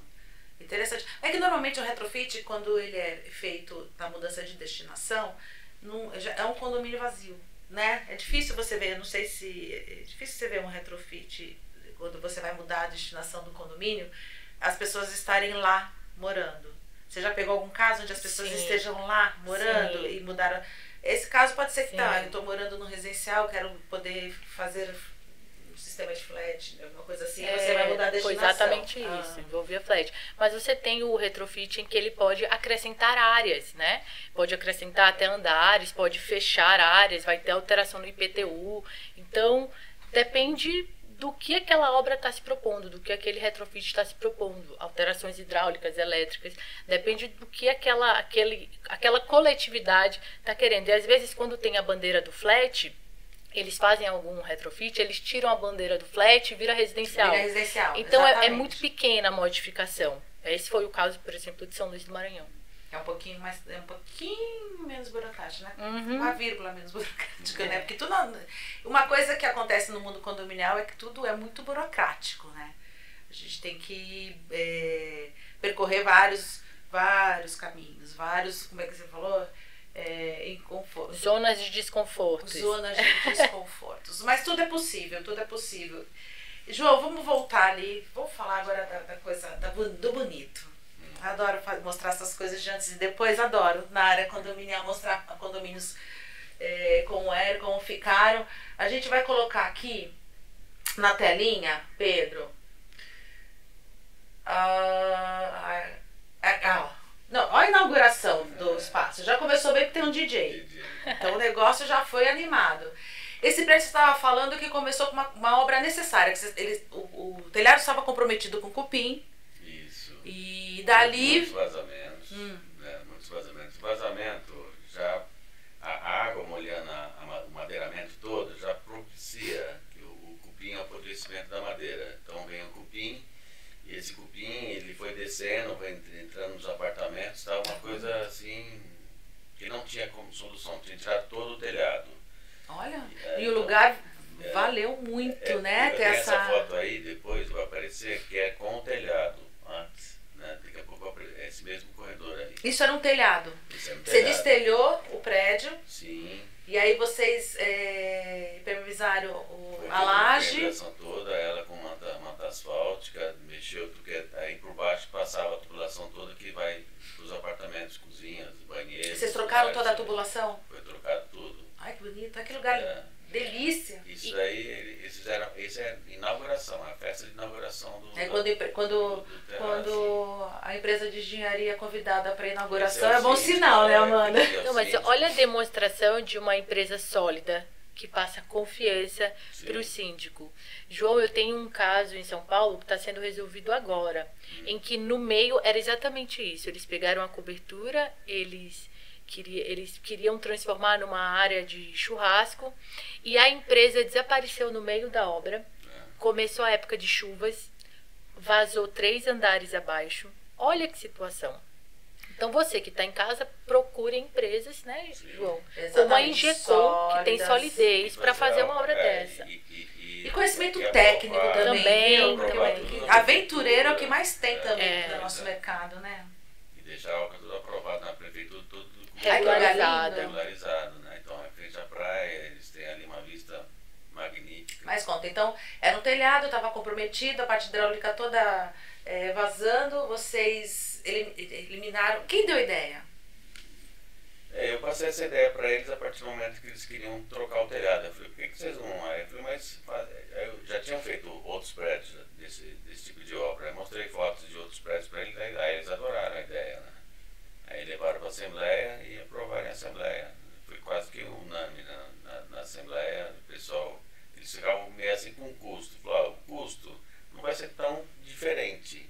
Interessante. É que normalmente o retrofit, quando ele é feito na mudança de destinação, é um condomínio vazio, né? É difícil você ver, eu não sei se é difícil você ver um retrofit quando você vai mudar a destinação do condomínio, as pessoas estarem lá morando. Você já pegou algum caso onde as pessoas Sim. estejam lá morando Sim. e mudaram? Esse caso pode ser que Sim. tá, eu estou morando no residencial, quero poder fazer um sistema de flat, alguma coisa assim, você vai mudar a Foi destinação. exatamente isso, envolvia flat. Mas você tem o retrofit em que ele pode acrescentar áreas, né? Pode acrescentar até andares, pode fechar áreas, vai ter alteração no IPTU. Então, depende do que aquela obra está se propondo, do que aquele retrofit está se propondo. Alterações hidráulicas, elétricas, depende do que aquela coletividade está querendo. E às vezes, quando tem a bandeira do flat, eles fazem algum retrofit, eles tiram a bandeira do flat e vira residencial. Vira residencial, Então é exatamente. muito pequena a modificação. Esse foi o caso, por exemplo, de São Luís do Maranhão. É um pouquinho menos burocrático, né? Uma vírgula menos burocrática, né? Porque uma coisa que acontece no mundo condominial é que tudo é muito burocrático, né? A gente tem que percorrer vários caminhos, como é que você falou? Zonas de desconfortos. Zonas de desconfortos. Mas tudo é possível, tudo é possível. João, vamos voltar ali, vamos falar agora da coisa do bonito. Adoro mostrar essas coisas de antes e depois, adoro na área condominial mostrar condomínios como eram, como ficaram. A gente vai colocar aqui na telinha, Pedro, não, olha a inauguração do espaço, já começou bem porque tem um DJ, então o negócio já foi animado. Esse prédio você estava falando que começou com uma obra necessária, que o telhado estava comprometido com cupim. E dali... Muitos vazamentos, né? Muitos vazamentos. Vazamento, já a água molhando o madeiramento todo já propicia que o cupim é o apodrecimento da madeira. Então vem o cupim, e esse cupim ele foi descendo, foi entrando nos apartamentos, tá? Uma coisa assim que não tinha como solução, tinha que tirar todo o telhado. Olha, e o lugar valeu muito, né? Tem essa foto aí, depois vai aparecer, que é com o telhado antes. Daqui a pouco é esse mesmo corredor aí. Isso era um telhado. Isso era um Você telhado. destelhou o prédio. Sim. E aí vocês impermeabilizaram a laje. A impermeabilização toda, ela com manta asfáltica, mexeu, porque aí por baixo passava a tubulação toda que vai para os apartamentos, cozinhas, banheiros. Vocês trocaram toda a tubulação? Foi trocado tudo. Ai, que bonito. Ai, que lugar. Delícia. Isso aí, eles fizeram, isso é inauguração, a festa de inauguração do quando a empresa de engenharia é convidada para a inauguração, é bom sinal, né, Amanda? Não, mas olha a demonstração de uma empresa sólida, que passa confiança para o síndico. João, eu tenho um caso em São Paulo que está sendo resolvido agora, em que no meio era exatamente isso. Eles pegaram a cobertura, eles queriam transformar numa área de churrasco e a empresa desapareceu no meio da obra. Começou a época de chuvas, vazou 3 andares abaixo. Olha que situação. Então você que está em casa, procure empresas, né, João? Como a Ingecom, que tem solidez para fazer uma obra dessa. E E conhecimento que técnico aprovar, também, viu? aprovar Porque tudo, aventureiro é o que mais tem também É. no nosso mercado, né? E deixar a obra tudo aprovado na prefeitura, tudo Regularizada. regularizado, né? Então, é frente à praia, eles têm ali uma vista magnífica. Mas conta, então, era um telhado, estava comprometido, a parte hidráulica toda vazando, vocês eliminaram... Quem deu a ideia? Eu passei essa ideia para eles a partir do momento que eles queriam trocar o telhado. Eu falei, por que vocês não... Aí eu falei, mas eu já tinham feito outros prédios desse tipo de obra. Eu mostrei fotos de outros prédios para eles, aí eles adoraram a ideia, né? Aí levaram para a Assembleia e aprovaram em Assembleia. Foi quase que unânime na Assembleia. O pessoal, eles ficavam meio assim com o custo. Falaram, o custo não vai ser tão diferente,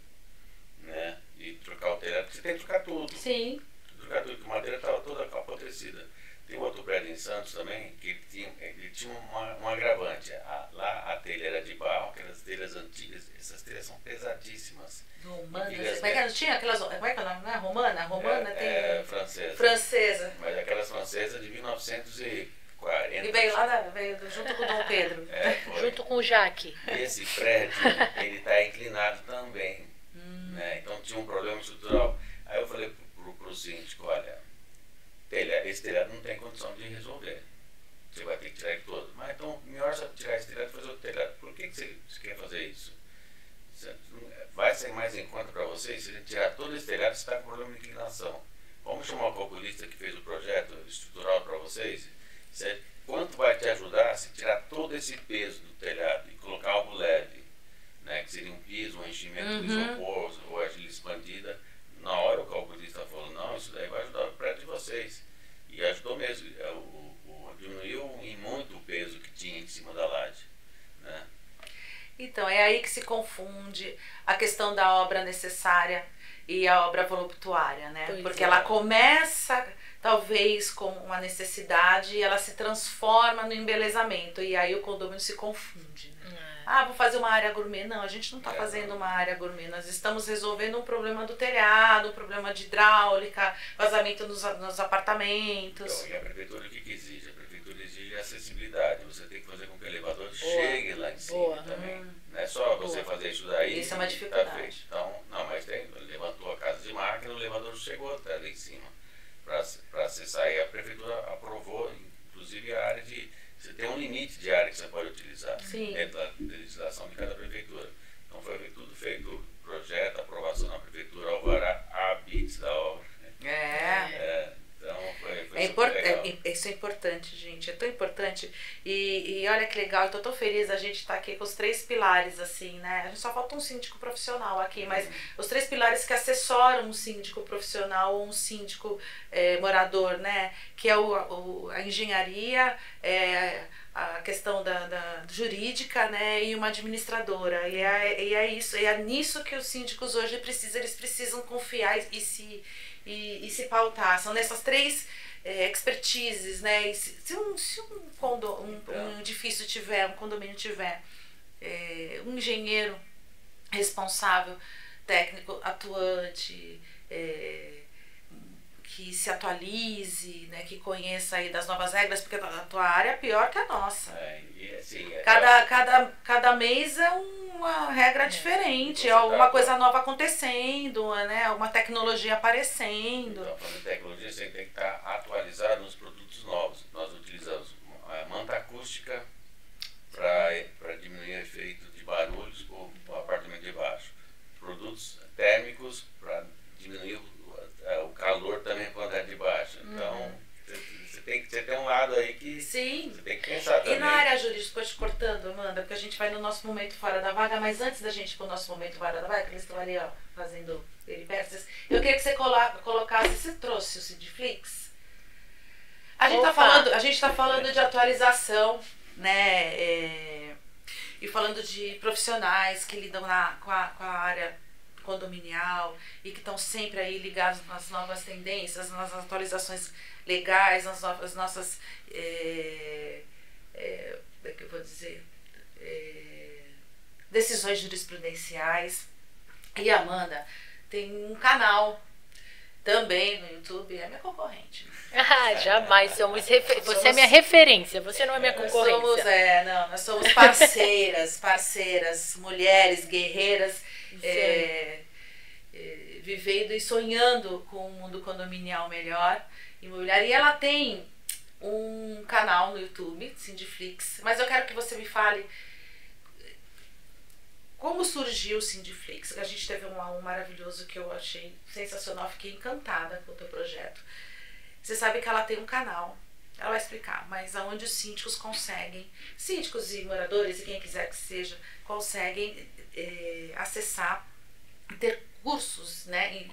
né? De trocar o telhado, porque você tem que trocar tudo. Sim. Trocar tudo, porque a madeira estava toda apodrecida. Tem outro prédio em Santos também, que ele tinha um agravante. Lá a telha era de barro, aquelas telhas antigas, essas telhas são pesadíssimas. Romana, E fica como é que não tinha aquelas... Como é que é o nome? Não é romana? Romana tem... francesa. Francesa. Mas aquelas francesas de 1940. E veio junto com o Dom Pedro. Foi. Junto com o Jaque. Esse prédio, ele está inclinado também. Né? Então tinha um problema estrutural. Aí eu falei pro síndico, olha, esse telhado não tem condição de resolver. Você vai ter que tirar ele todo. Mas então, melhor você tirar esse telhado e fazer outro telhado. Por que você quer fazer isso? Vai ser mais em conta para vocês se a gente tirar todo esse telhado, você está com problema de inclinação. Vamos chamar o calculista que fez o projeto estrutural para vocês. Quanto vai te ajudar se tirar todo esse peso do telhado e colocar algo leve, né? Que seria um piso, um enchimento de isopor ou argila expandida. Na hora o calculista falou, não, isso daí vai ajudar o prédio de vocês. E ajudou mesmo. Diminuiu em muito o peso que tinha em cima da laje, né? Então, é aí que se confunde a questão da obra necessária e a obra voluptuária, né? Pois Porque é. ela começa, talvez, com uma necessidade e ela se transforma no embelezamento. E aí o condomínio se confunde, né? Ah, vou fazer uma área gourmet. Não, a gente não está fazendo uma área gourmet. Nós estamos resolvendo um problema do telhado, um problema de hidráulica, vazamento nos apartamentos. Então, e a prefeitura o que exige? A prefeitura exige acessibilidade. Você tem que fazer com que o elevador chegue lá em cima também. Não é só você fazer isso daí. Isso é uma e dificuldade. Tá feito. Então, não, mas levantou a casa de máquina, o elevador chegou até lá em cima para acessar. E a prefeitura aprovou, inclusive, a área de... Você tem um limite de área que você pode utilizar dentro da legislação de cada prefeitura. Então foi tudo feito, projeto, aprovação na prefeitura, alvará, habites da obra. Então foi super legal. Isso é importante, gente. É tão importante. E olha que legal, eu tô tão feliz a gente estar aqui com os 3 pilares, assim, né? A gente só falta um síndico profissional aqui, mas os 3 pilares que assessoram um síndico profissional ou um síndico morador, né? Que é a engenharia, a questão da jurídica, né? E uma administradora. E é isso, é nisso que os síndicos hoje eles precisam confiar e se pautar. São nessas 3 expertises, né? E se um edifício tiver, um condomínio tiver um engenheiro responsável, técnico, atuante, que se atualize, né? Que conheça aí das novas regras, porque a tua área é pior que a nossa. Cada mês é uma regra diferente, é alguma coisa nova acontecendo, né? Uma tecnologia aparecendo. Então, falando de tecnologia, você tem que estar atualizado nos produtos novos. Nós utilizamos a manta acústica para diminuir o efeito de barulhos com o apartamento de baixo. Produtos térmicos para diminuir o calor também com o andar de baixo. Então, você tem um lado aí que Sim. você tem que pensar também. E na área jurídica, estou te cortando, Amanda, porque a gente vai no nosso momento fora da vaga, mas antes da gente ir para o nosso momento fora da vaga, que eles estão ali, ó, fazendo peripécias, eu queria que você colocasse, você trouxe o Sidflix? A gente tá falando de atualização, né, e falando de profissionais que lidam com a área condominial e que estão sempre aí ligados nas novas tendências, nas atualizações legais, nas nossas como é que eu vou dizer, decisões jurisprudenciais. E a Amanda tem um canal também no YouTube, é minha concorrente. Ah, jamais somos você é minha referência, você não é minha concorrência. Nós somos parceiras, mulheres, guerreiras, vivendo e sonhando com um mundo condominial melhor, imobiliário. E ela tem um canal no YouTube, Sindiflix, mas eu quero que você me fale como surgiu o Sindiflix. A gente teve um maravilhoso que eu achei sensacional, fiquei encantada com o teu projeto. Você sabe que ela tem um canal, ela vai explicar, mas aonde os síndicos conseguem, síndicos e moradores e quem quiser que seja, conseguem acessar, ter cursos, né,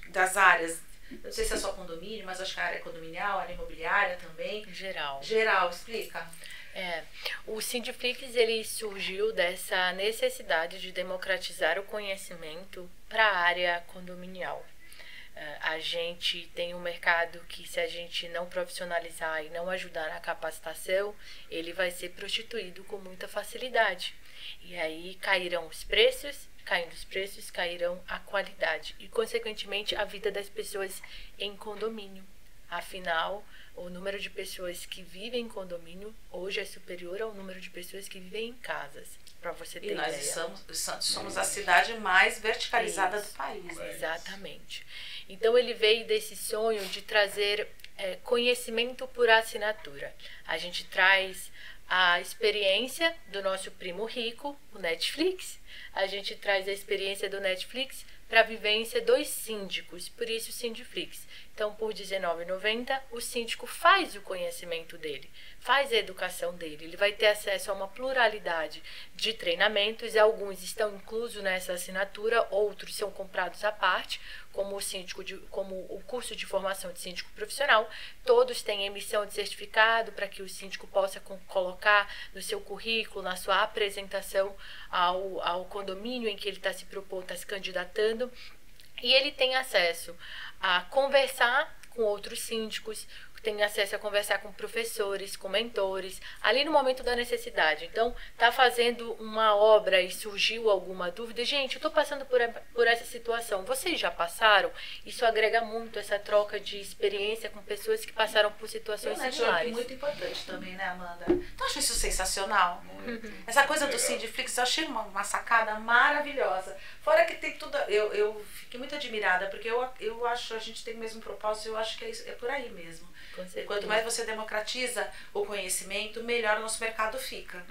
das áreas. Não sei se é só condomínio, mas acho que a área condominial, a área imobiliária também. Geral, explica. O Sindiflix, ele surgiu dessa necessidade de democratizar o conhecimento para a área condominial. A gente tem um mercado que, se a gente não profissionalizar e não ajudar na capacitação, ele vai ser prostituído com muita facilidade. E aí cairão os preços, caindo os preços, cairão a qualidade e, consequentemente, a vida das pessoas em condomínio. Afinal, o número de pessoas que vivem em condomínio hoje é superior ao número de pessoas que vivem em casas, para você ter ideia. E nós somos a cidade mais verticalizada do país. Exatamente. Então ele veio desse sonho de trazer conhecimento por assinatura. A gente traz a experiência do nosso primo rico, o Netflix. A gente traz a experiência do Netflix para a vivência dos síndicos, por isso o Sindiflix. Então, por R$19,90, o síndico faz o conhecimento dele, faz a educação dele. Ele vai ter acesso a uma pluralidade de treinamentos, e alguns estão inclusos nessa assinatura, outros são comprados à parte, como o curso de formação de síndico profissional. Todos têm emissão de certificado para que o síndico possa colocar no seu currículo, na sua apresentação ao condomínio em que ele está se propondo, está se candidatando. E ele tem acesso a conversar com outros síndicos, tem acesso a conversar com professores, com mentores, ali no momento da necessidade. Então, tá fazendo uma obra e surgiu alguma dúvida, gente, eu estou passando por essa situação, vocês já passaram? Isso agrega muito, essa troca de experiência com pessoas que passaram por situações similares. É muito importante também, né, Amanda? Tu acha isso sensacional? Essa coisa do Sindiflix, eu achei uma sacada maravilhosa. Fora que tem tudo, eu fiquei muito admirada, porque eu acho, a gente tem o mesmo propósito, eu acho que é por aí mesmo. Quanto mais você democratiza o conhecimento, melhor o nosso mercado fica,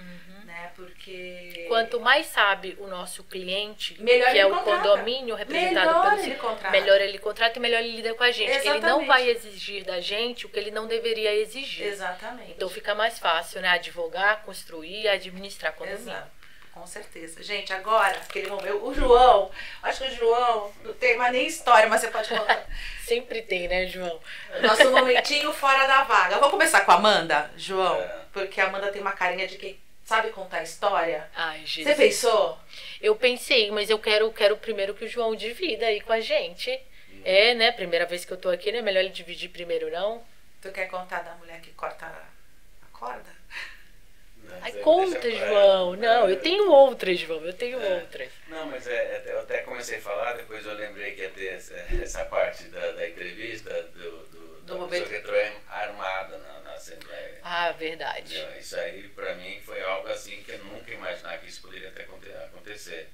né? Porque quanto mais sabe o nosso cliente, melhor que é o condomínio representado melhor ele contrata e melhor ele lida com a gente. Exatamente. Ele não vai exigir da gente o que ele não deveria exigir. Exatamente. Então fica mais fácil, né? Advogar, construir, administrar condomínio. Exato. Com certeza. Gente, agora, aquele momento, o João, acho que o João não tem mais nem história, mas você pode contar. Sempre tem, né, João? Nosso momentinho fora da vaga. Vamos começar com a Amanda, João? Porque a Amanda tem uma carinha de quem sabe contar história. Ai, Jesus. Você pensou? Eu pensei, mas eu quero primeiro que o João divida aí com a gente. Né? Primeira vez que eu tô aqui, né? Melhor ele dividir primeiro, não? Tu quer contar da mulher que corta a corda? Ai, conta, João. Não, eu tenho outras, João. Eu tenho outras. Não, mas eu até comecei a falar, depois eu lembrei que ia ter essa parte da entrevista do pessoa que entrou armada na Assembleia. Ah, verdade. Isso aí, pra mim, foi algo assim que eu nunca imaginava que isso poderia até acontecer.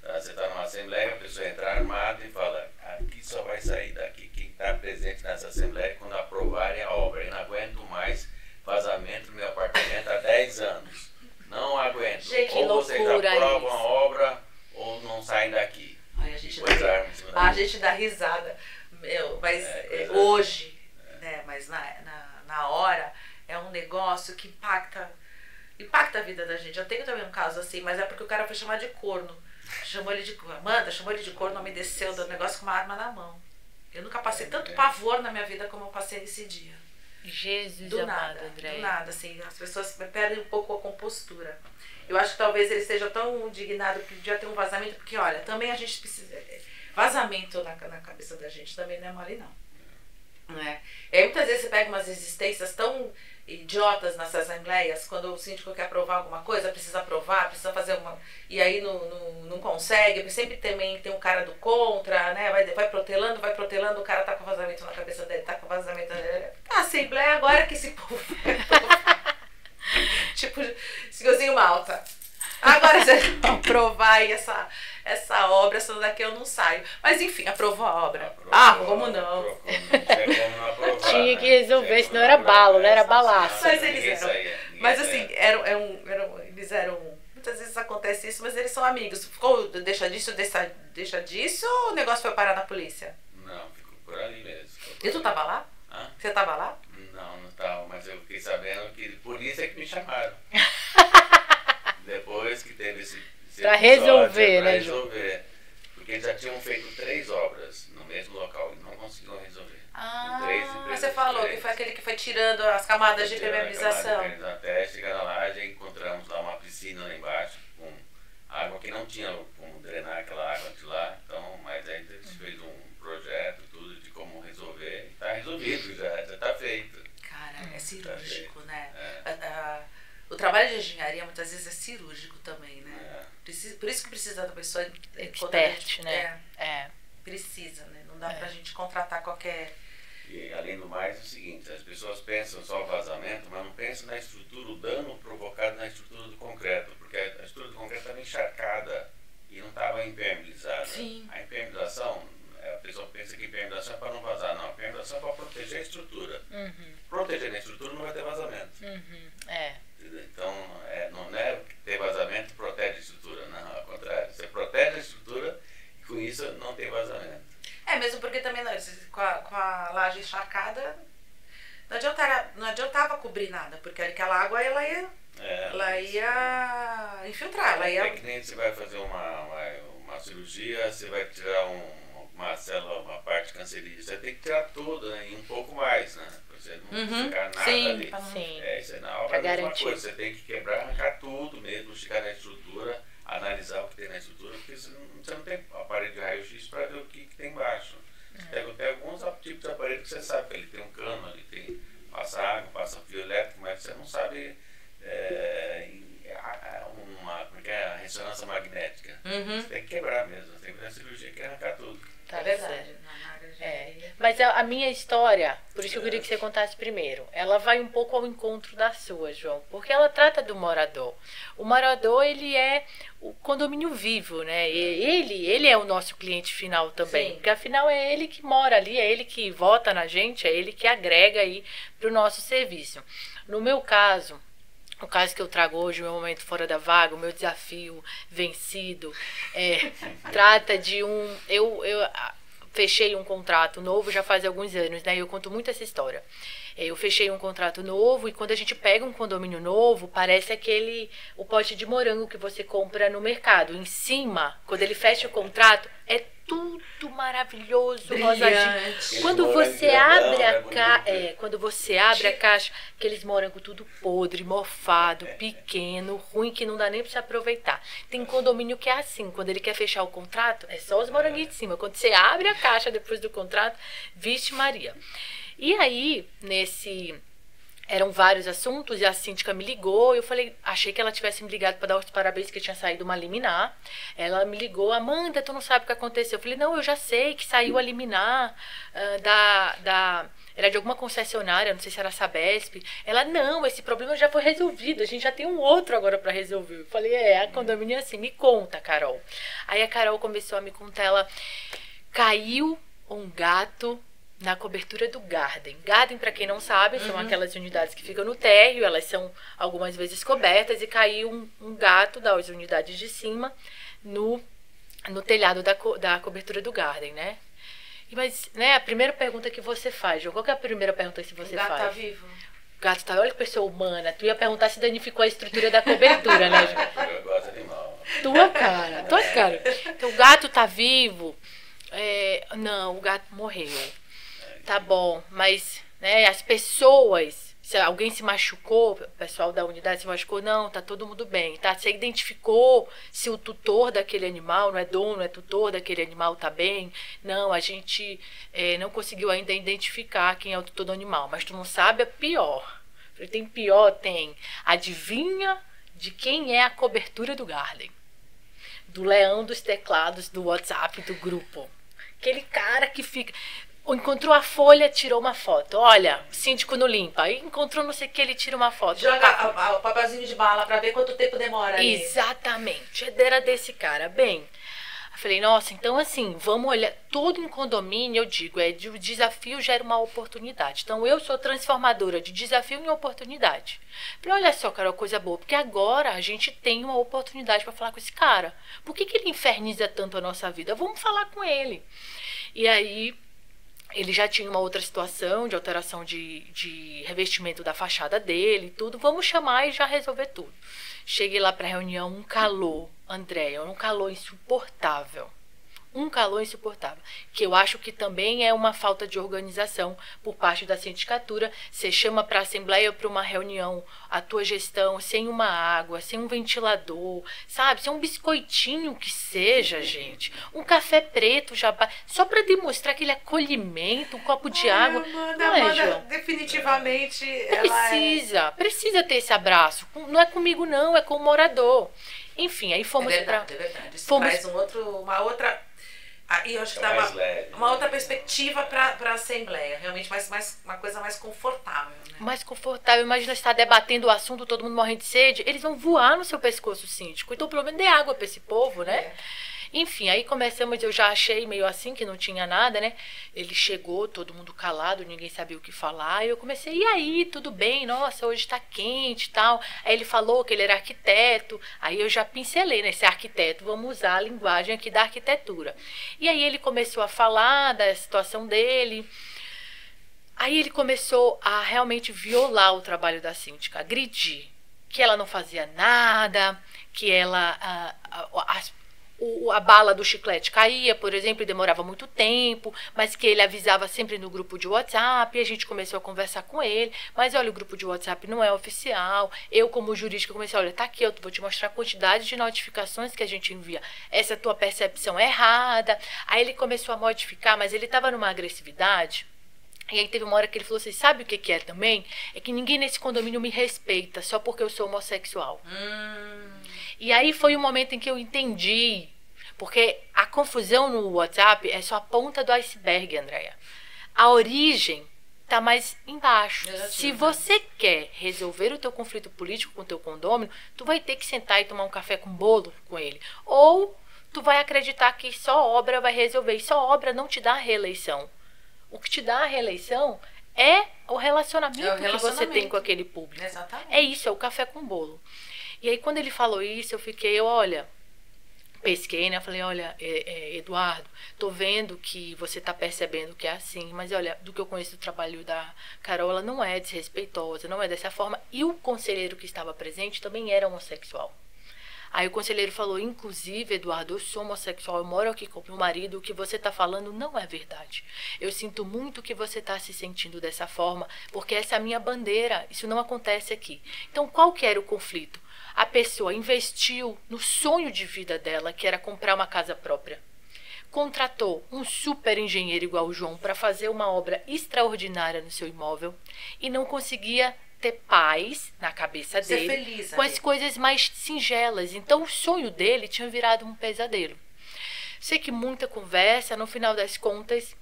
Você está numa Assembleia, a pessoa entra armada e fala, aqui só vai sair daqui quem está presente nessa Assembleia quando aprovarem a obra. Eu não aguento mais vazamento no meu apartamento há 10 anos. Não aguento. Gente, ou vocês aprovam isso. a obra ou não saem daqui. Ai, a gente dá risada. Mas hoje, né, mas na hora, é um negócio que impacta a vida da gente. Eu tenho também um caso assim, mas é porque o cara foi chamar de corno. Amanda chamou ele de corno, me desceu do negócio com uma arma na mão. Eu nunca passei tanto pavor na minha vida como eu passei nesse dia. Jesus do amado, nada, André. do nada, assim, as pessoas perdem um pouco a compostura. Eu acho que talvez ele esteja tão indignado que podia ter um vazamento, porque olha, também a gente precisa. Vazamento na cabeça da gente também não é mole, não. né? E aí muitas vezes você pega umas resistências tão idiotas nas assembleias, quando o síndico quer aprovar alguma coisa, precisa aprovar, precisa fazer uma... E aí não consegue, porque sempre também tem um cara do contra, né? Vai protelando, o cara tá com vazamento na cabeça dele, tá com vazamento na dele. A assembleia agora que esse povo... tipo, senhorzinho Malta. Agora você vai aprovar aí essa obra, essa daqui eu não saio. Mas enfim, aprovou a obra. Como não? Tinha que resolver, senão era balo, né? Era balaço. Mas eles eram. Mas assim, eles eram. Muitas vezes acontece isso, mas eles são amigos. Ficou deixa disso ou o negócio foi parar na polícia? Não, ficou por ali mesmo. E tu tava lá? Você tava lá? Não tava, mas eu fiquei sabendo que por isso é que me chamaram. Depois que teve esse pra resolver, pra né, resolver. Porque eles já tinham feito 3 obras no mesmo local e não conseguiram resolver. Você falou que foi aquele que foi tirando as camadas de impermeabilização. Até chegar na laje, encontramos lá uma piscina lá embaixo com água que não tinha como drenar aquela água de lá. Então, mas aí a gente fez um projeto, tudo de como resolver. E tá resolvido, já tá feito. Cara, é cirúrgico, né? O trabalho de engenharia muitas vezes é cirúrgico também, né? Por isso que precisa da pessoa expert, né? Precisa, né? Não dá pra gente contratar qualquer... E além do mais é o seguinte, as pessoas pensam só o vazamento, mas não pensam na estrutura, o dano provocado na estrutura do concreto, porque a estrutura do concreto estava encharcada e não estava impermeabilizada. Sim. A impermeabilização, a pessoa pensa que impermeabilização é para não vazar, não, a impermeabilização é para proteger a estrutura. Proteger a estrutura não vai ter vazamento. Então, não é ter vazamento protege a estrutura, não, ao contrário. Você protege a estrutura e com isso não tem vazamento. Mesmo porque também com a laje encharcada não adiantava cobrir nada, porque aquela água ela ia infiltrar. É que nem você vai fazer uma cirurgia, você vai tirar uma célula, uma parte cancerígena, você tem que tirar tudo, né, e um pouco mais, né? Você não ficar nada ali. Isso aí na obra é a mesma coisa, você tem que quebrar, arrancar tudo mesmo, chegar na estrutura, analisar o que tem na estrutura, porque você não tem aparelho de raio-x para ver o que tem embaixo. Tem alguns tipos de aparelho que você sabe que ele tem um cano, ele tem, passa água, passa fio elétrico, mas você não sabe como é a ressonância magnética. Você tem que quebrar mesmo, você tem que fazer a cirurgia que arrancar tudo. Tá verdade. Mas a minha história, por isso eu queria que você contasse primeiro, ela vai um pouco ao encontro da sua, João, porque ela trata do morador. O morador, ele é o condomínio vivo, né? Ele é o nosso cliente final também, porque afinal é ele que mora ali, é ele que vota na gente, é ele que agrega aí para o nosso serviço. No meu caso, o caso que eu trago hoje, o meu momento fora da vaga, o meu desafio vencido, trata de eu fechei um contrato novo já faz alguns anos, né? Eu conto muito essa história. Eu fechei um contrato novo e quando a gente pega um condomínio novo, parece o pote de morango que você compra no mercado. Em cima, quando ele fecha o contrato, é tudo maravilhoso, rosadinho. Quando você abre a caixa, aqueles morangos tudo podre, mofado, pequeno, ruim, que não dá nem pra se aproveitar. Tem condomínio que é assim, quando ele quer fechar o contrato, é só os moranguinhos de cima. Quando você abre a caixa depois do contrato, vixe Maria. E aí, eram vários assuntos e a síndica me ligou. Eu achei que ela tivesse me ligado para dar os parabéns que tinha saído uma liminar. Ela me ligou, Amanda, tu não sabe o que aconteceu? Eu falei, não, eu já sei que saiu a liminar era de alguma concessionária, não sei se era a Sabesp. Ela, não, esse problema já foi resolvido, a gente já tem um outro agora para resolver. Eu falei, a condomínio é assim, me conta, Carol. Aí a Carol começou a me contar, caiu um gato na cobertura do Garden. Garden, para quem não sabe, são aquelas unidades que ficam no térreo, elas são algumas vezes cobertas, e caiu um gato das unidades de cima no telhado da cobertura do Garden, né? Mas, né, a primeira pergunta que você faz, João, qual que é a primeira pergunta que você faz? O gato tá vivo? O gato tá, olha que pessoa humana, tu ia perguntar se danificou a estrutura da cobertura, né, João? Eu gosto de animal. Tua cara. Então, o gato tá vivo? Não, o gato morreu. Tá bom, mas, né, as pessoas Se alguém se machucou, o pessoal da unidade se machucou, não, tá todo mundo bem, tá? Você identificou se o tutor daquele animal, não é dono, é tutor daquele animal, tá bem? Não, a gente não conseguiu ainda identificar quem é o tutor do animal, mas tu não sabe a pior. Tem pior, tem. Adivinha de quem é a cobertura do Garden? Do leão dos teclados do WhatsApp do grupo. Aquele cara que fica... Encontrou a folha, tirou uma foto. Olha, o síndico não limpa. Aí encontrou não sei o que, ele tira uma foto. Joga o papelzinho de bala pra ver quanto tempo demora ali. Exatamente. Era desse cara. Bem, eu falei, nossa, então assim, vamos olhar. Todo em condomínio, eu digo, o desafio gera uma oportunidade. Então eu sou transformadora de desafio em oportunidade. Falei, olha só, Carol, coisa boa. Porque agora a gente tem uma oportunidade para falar com esse cara. Por que ele inferniza tanto a nossa vida? Vamos falar com ele. E aí... Ele já tinha uma outra situação de alteração de revestimento da fachada dele e tudo. Vamos chamar e já resolver tudo. Cheguei lá para a reunião, um calor, Andréia, um calor insuportável. Um calor insuportável. Que eu acho que também é uma falta de organização por parte da sindicatura. Você chama para a assembleia ou para uma reunião a tua gestão sem uma água, sem um ventilador, sabe? Sem um biscoitinho que seja, gente. Um café preto já... Só para demonstrar aquele acolhimento, um copo de água. Amanda, definitivamente... Precisa ter esse abraço. Não é comigo não, é com o morador. Enfim, aí fomos para... É verdade. Isso traz uma outra... Aí eu acho que dá uma outra perspectiva para a Assembleia. Realmente uma coisa mais confortável. Né? Mais confortável. Imagina você estar debatendo o assunto, todo mundo morrendo de sede. Eles vão voar no seu pescoço, síndico. Então, pelo menos dê água para esse povo, né? Enfim, aí começamos, eu já achei meio assim, que não tinha nada, né? Ele chegou, todo mundo calado, ninguém sabia o que falar. E eu comecei, e aí, tudo bem? Nossa, hoje tá quente e tal. Aí ele falou que ele era arquiteto. Aí eu já pincelei, né? Esse arquiteto, vamos usar a linguagem aqui da arquitetura. E aí ele começou a falar da situação dele. Aí ele começou a realmente violar o trabalho da síndica, agredir. Que ela não fazia nada, que ela... A bala do chiclete caía, por exemplo, e demorava muito tempo, mas que ele avisava sempre no grupo de WhatsApp, e a gente começou a conversar com ele, mas olha, o grupo de WhatsApp não é oficial. Eu, como jurídica, comecei, olha, tá aqui, eu vou te mostrar a quantidade de notificações que a gente envia. Essa tua percepção é errada. Aí ele começou a modificar, mas ele estava numa agressividade. E aí teve uma hora que ele falou assim, sabe o que é também? É que ninguém nesse condomínio me respeita só porque eu sou homossexual. E aí foi o momento em que eu entendi, porque a confusão no WhatsApp é só a ponta do iceberg, Andréia. A origem está mais embaixo. Se você quer resolver o teu conflito político com o teu condômino, tu vai ter que sentar e tomar um café com bolo com ele. Ou tu vai acreditar que só obra vai resolver. E só obra não te dá a reeleição. O que te dá a reeleição é o relacionamento que você tem com aquele público. Exatamente. É isso, é o café com bolo. E aí, quando ele falou isso, eu fiquei, olha, pesquei, né? Falei, olha, Eduardo, tô vendo que você tá percebendo que é assim, mas olha, do que eu conheço do trabalho da Carol, ela não é desrespeitosa, não é dessa forma. E o conselheiro que estava presente também era homossexual. Aí o conselheiro falou, inclusive, Eduardo, eu sou homossexual, eu moro aqui com o meu marido, o que você está falando não é verdade. Eu sinto muito que você está se sentindo dessa forma, porque essa é a minha bandeira, isso não acontece aqui. Então, qual que era o conflito? A pessoa investiu no sonho de vida dela, que era comprar uma casa própria. Contratou um super engenheiro igual o João para fazer uma obra extraordinária no seu imóvel e não conseguia ter paz na cabeça dele, feliz, com as coisas mais singelas. Então o sonho dele tinha virado um pesadelo. Sei que muita conversa, no final das contas,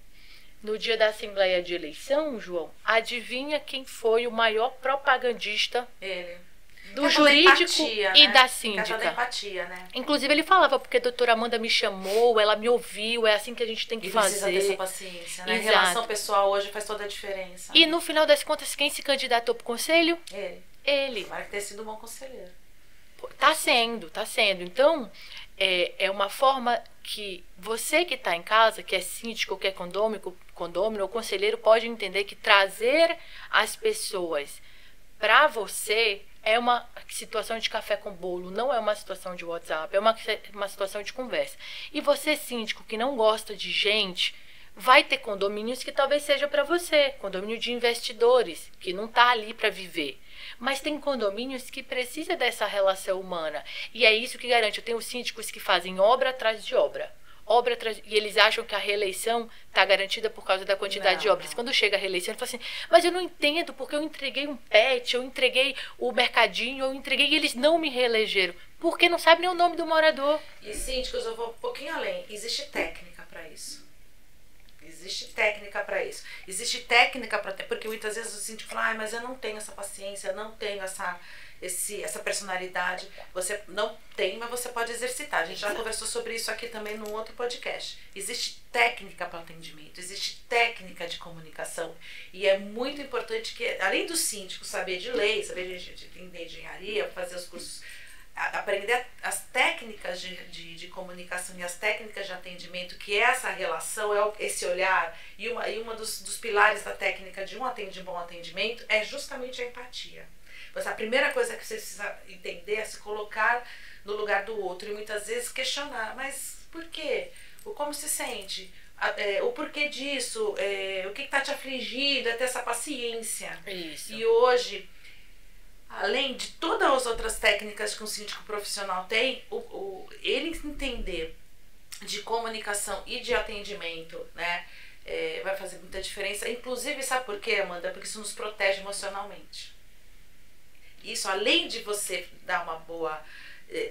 no dia da Assembleia de Eleição, João, adivinha quem foi o maior propagandista? Ele. Do jurídico e da síndica. Da empatia, né? Inclusive ele falava, porque a doutora Amanda me chamou, ela me ouviu, é assim que a gente tem que fazer. Precisa ter essa paciência, né? A relação pessoal hoje faz toda a diferença. E no final das contas, quem se candidatou pro conselho? Ele. Vai ter sido um bom conselheiro. Tá sendo. Então, é uma forma que você que está em casa, que é síndico, que é condômino ou conselheiro, pode entender que trazer as pessoas para você é uma situação de café com bolo, não é uma situação de WhatsApp, é uma situação de conversa. E você, síndico, que não gosta de gente, Vai ter condomínios que talvez seja para você, condomínio de investidores, que não está ali para viver. Mas tem condomínios que precisam dessa relação humana. E é isso que garante. Eu tenho síndicos que fazem obra atrás de obra. E eles acham que a reeleição está garantida por causa da quantidade de obras. Quando chega a reeleição, ele fala assim, mas eu não entendo porque eu entreguei um pet, eu entreguei o mercadinho, eu entreguei e eles não me reelegeram. Porque não sabem nem o nome do morador. E síndicos, eu vou um pouquinho além. Existe técnica para isso. Existe técnica para isso. Existe técnica para ter, porque muitas vezes o síndico fala, mas eu não tenho essa paciência, eu não tenho essa personalidade. Você não tem, mas você pode exercitar. A gente já conversou sobre isso aqui também num outro podcast. Existe técnica para atendimento, existe técnica de comunicação. E é muito importante que, além do síndico saber de lei, saber de engenharia, fazer os cursos, aprender as técnicas de comunicação e as técnicas de atendimento, que é essa relação, é esse olhar, e uma dos pilares da técnica de bom atendimento é justamente a empatia. A primeira coisa que você precisa entender é se colocar no lugar do outro e muitas vezes questionar, mas por quê? Como se sente? O porquê disso? O que está te afligindo? É ter essa paciência. Isso. E hoje, além de todas as outras técnicas que um síndico profissional tem, ele entender de comunicação e de atendimento, né, vai fazer muita diferença. Inclusive, sabe por quê, Amanda? Porque isso nos protege emocionalmente. Isso, além de você dar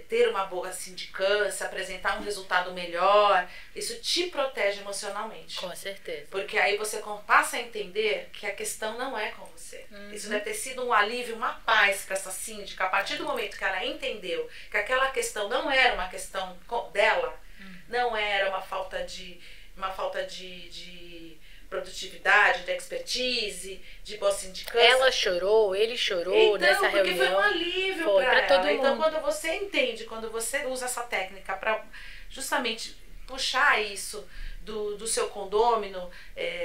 ter uma boa sindicância, apresentar um resultado melhor, isso te protege emocionalmente. Com certeza. Porque aí você passa a entender que a questão não é com você. Isso deve ter sido um alívio, uma paz para essa síndica. A partir do momento que ela entendeu que aquela questão não era uma questão dela, não era uma falta de produtividade, de expertise, de boa sindicância. Ela chorou, ele chorou nessa reunião. Porque foi um alívio para todo mundo. Então, quando você entende, quando você usa essa técnica para justamente puxar isso do seu condômino,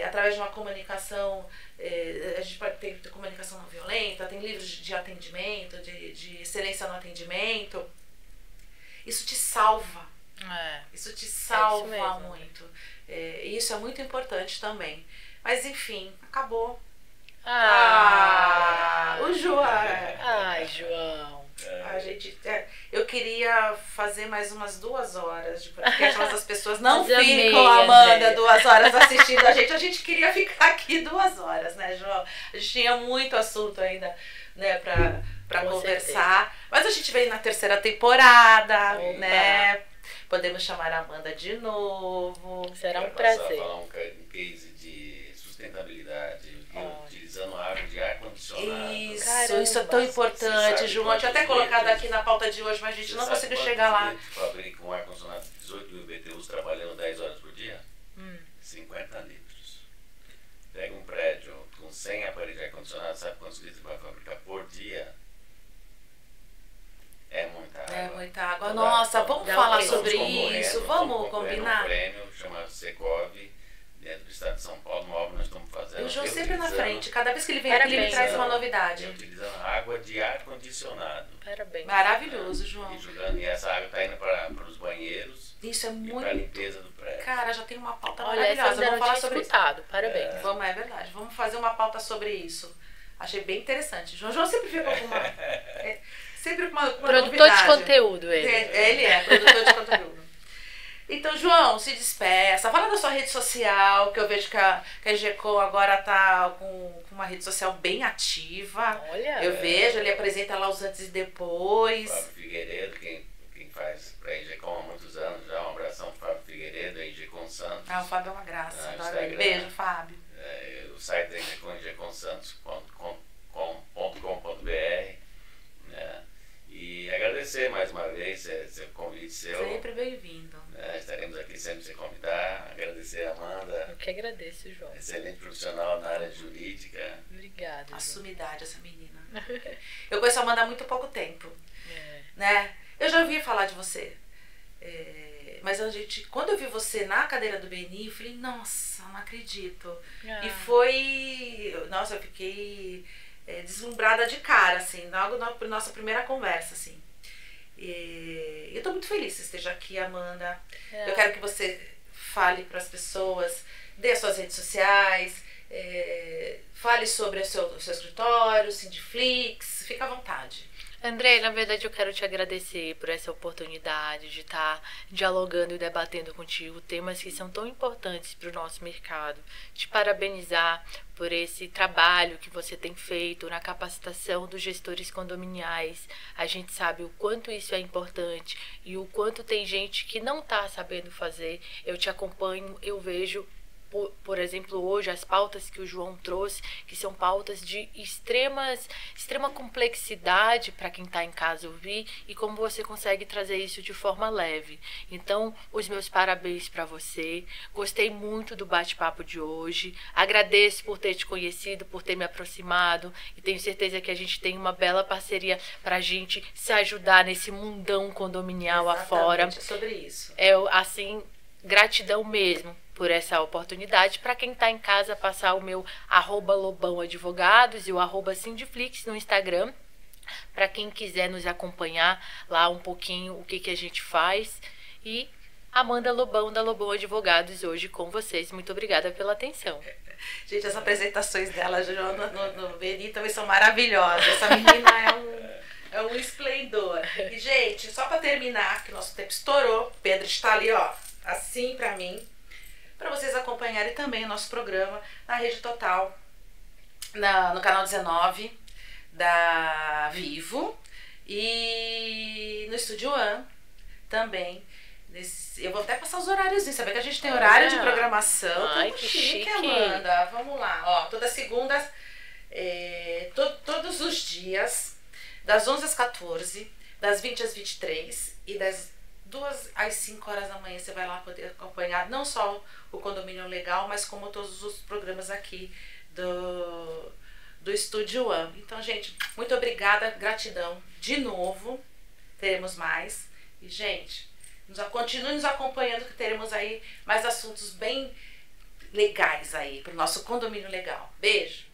através de uma comunicação, a gente pode ter comunicação não violenta, tem livros de atendimento, de excelência no atendimento, isso te salva. Isso te salva muito. Isso é muito importante também. Mas enfim, acabou. O João. Ai, João. A gente, eu queria fazer mais umas 2 horas de podcast, mas as pessoas não ficam, Amanda, 2 horas assistindo a gente. A gente queria ficar aqui 2 horas, né, João? A gente tinha muito assunto ainda, né, pra conversar. Certeza. Mas a gente veio na 3ª temporada, né? Podemos chamar a Amanda de novo. Será um prazer. Falar um case de sustentabilidade, utilizando água de ar-condicionado. Isso é tão importante, João. Eu tinha até colocado aqui na pauta de hoje, mas a gente não conseguiu chegar lá. Fabrica um ar-condicionado de 18 mil BTUs trabalhando 10 horas por dia? 50 litros. Pega um prédio com 100 aparelhos de ar-condicionado, sabe quantos litros vai fabricar por dia? É muita água. É muita água. Nossa, vamos falar sobre isso. Vamos combinar. Um prêmio chamado Secov, dentro do estado de São Paulo, uma obra que nós estamos fazendo. E o João sempre na frente. Cada vez que ele vem aqui, ele traz uma novidade. Utilizando água de ar-condicionado. Parabéns. Maravilhoso, João. E essa água está indo para os banheiros. Isso é muito. Para a limpeza do prédio. Cara, já tem uma pauta maravilhosa. Vamos falar sobre isso. Parabéns. É verdade. Vamos fazer uma pauta sobre isso. Achei bem interessante. João sempre fica com uma. Sempre com uma produtor novidade. De conteúdo, ele. Ele é produtor de conteúdo. Então, João, se despeça. Fala da sua rede social, que eu vejo que a EGECOM agora tá com uma rede social bem ativa. Olha. Eu vejo, ele apresenta lá os antes e depois. Fábio Figueiredo, quem faz pra EGECOM há muitos anos já. Um abração pro Fábio Figueiredo, a EGECOM Santos. O Fábio é uma graça. Beijo, Fábio. O site da EGECOM é egecomsantos.com.br, né? E agradecer mais uma vez esse convite seu. Sempre bem-vindo. Estaremos aqui sempre se convidar. Agradecer a Amanda. Eu que agradeço, João. Excelente profissional na área jurídica. Obrigada. A sumidade, essa menina. Eu conheço a Amanda há muito pouco tempo. Né? Eu já ouvi falar de você. Mas quando eu vi você na cadeira do Beni, eu falei, nossa, não acredito. E foi... Nossa, eu fiquei... deslumbrada de cara, assim, logo na nossa primeira conversa, assim. E eu tô muito feliz que você esteja aqui, Amanda. Eu quero que você fale para as pessoas dê as suas redes sociais, fale sobre o seu escritório, Sindiflix, fica à vontade. André, na verdade eu quero te agradecer por essa oportunidade de estar dialogando e debatendo contigo temas que são tão importantes para o nosso mercado. Te parabenizar por esse trabalho que você tem feito na capacitação dos gestores condominiais. A gente sabe o quanto isso é importante e o quanto tem gente que não está sabendo fazer. Eu te acompanho, eu vejo. Por exemplo, hoje as pautas que o João trouxe, que são pautas de extrema complexidade para quem está em casa ouvir, e como você consegue trazer isso de forma leve. Então, os meus parabéns para você. Gostei muito do bate-papo de hoje. Agradeço por ter te conhecido, por ter me aproximado, e tenho certeza que a gente tem uma bela parceria para a gente se ajudar nesse mundão condominial afora. Sobre isso. Assim, gratidão mesmo por essa oportunidade. Para quem está em casa, passar o meu @lobãoadvogados e o @sindiflix no Instagram, para quem quiser nos acompanhar lá um pouquinho o que a gente faz. E Amanda Lobão, da Lobão Advogados, hoje com vocês. Muito obrigada pela atenção. Gente, as apresentações dela no Beni também são maravilhosas. Essa menina é um esplendor. E, gente, só para terminar, que o nosso tempo estourou, Pedro está ali, ó, assim para mim, para vocês acompanharem também o nosso programa na Rede Total, no canal 19 da Vivo e no Estúdio One também. Eu vou até passar os horários, saber que a gente tem horário de programação. Ai, que chique, Amanda. Vamos lá. Ó, toda segunda, todos os dias, das 11 às 14, das 20 às 23 e das 2 às 5 horas da manhã. Você vai lá poder acompanhar não só o Condomínio Legal, mas como todos os programas aqui do Estúdio One. Então, gente, muito obrigada, gratidão de novo. Teremos mais. E, gente, continue nos acompanhando, que teremos aí mais assuntos bem legais aí para o nosso Condomínio Legal. Beijo!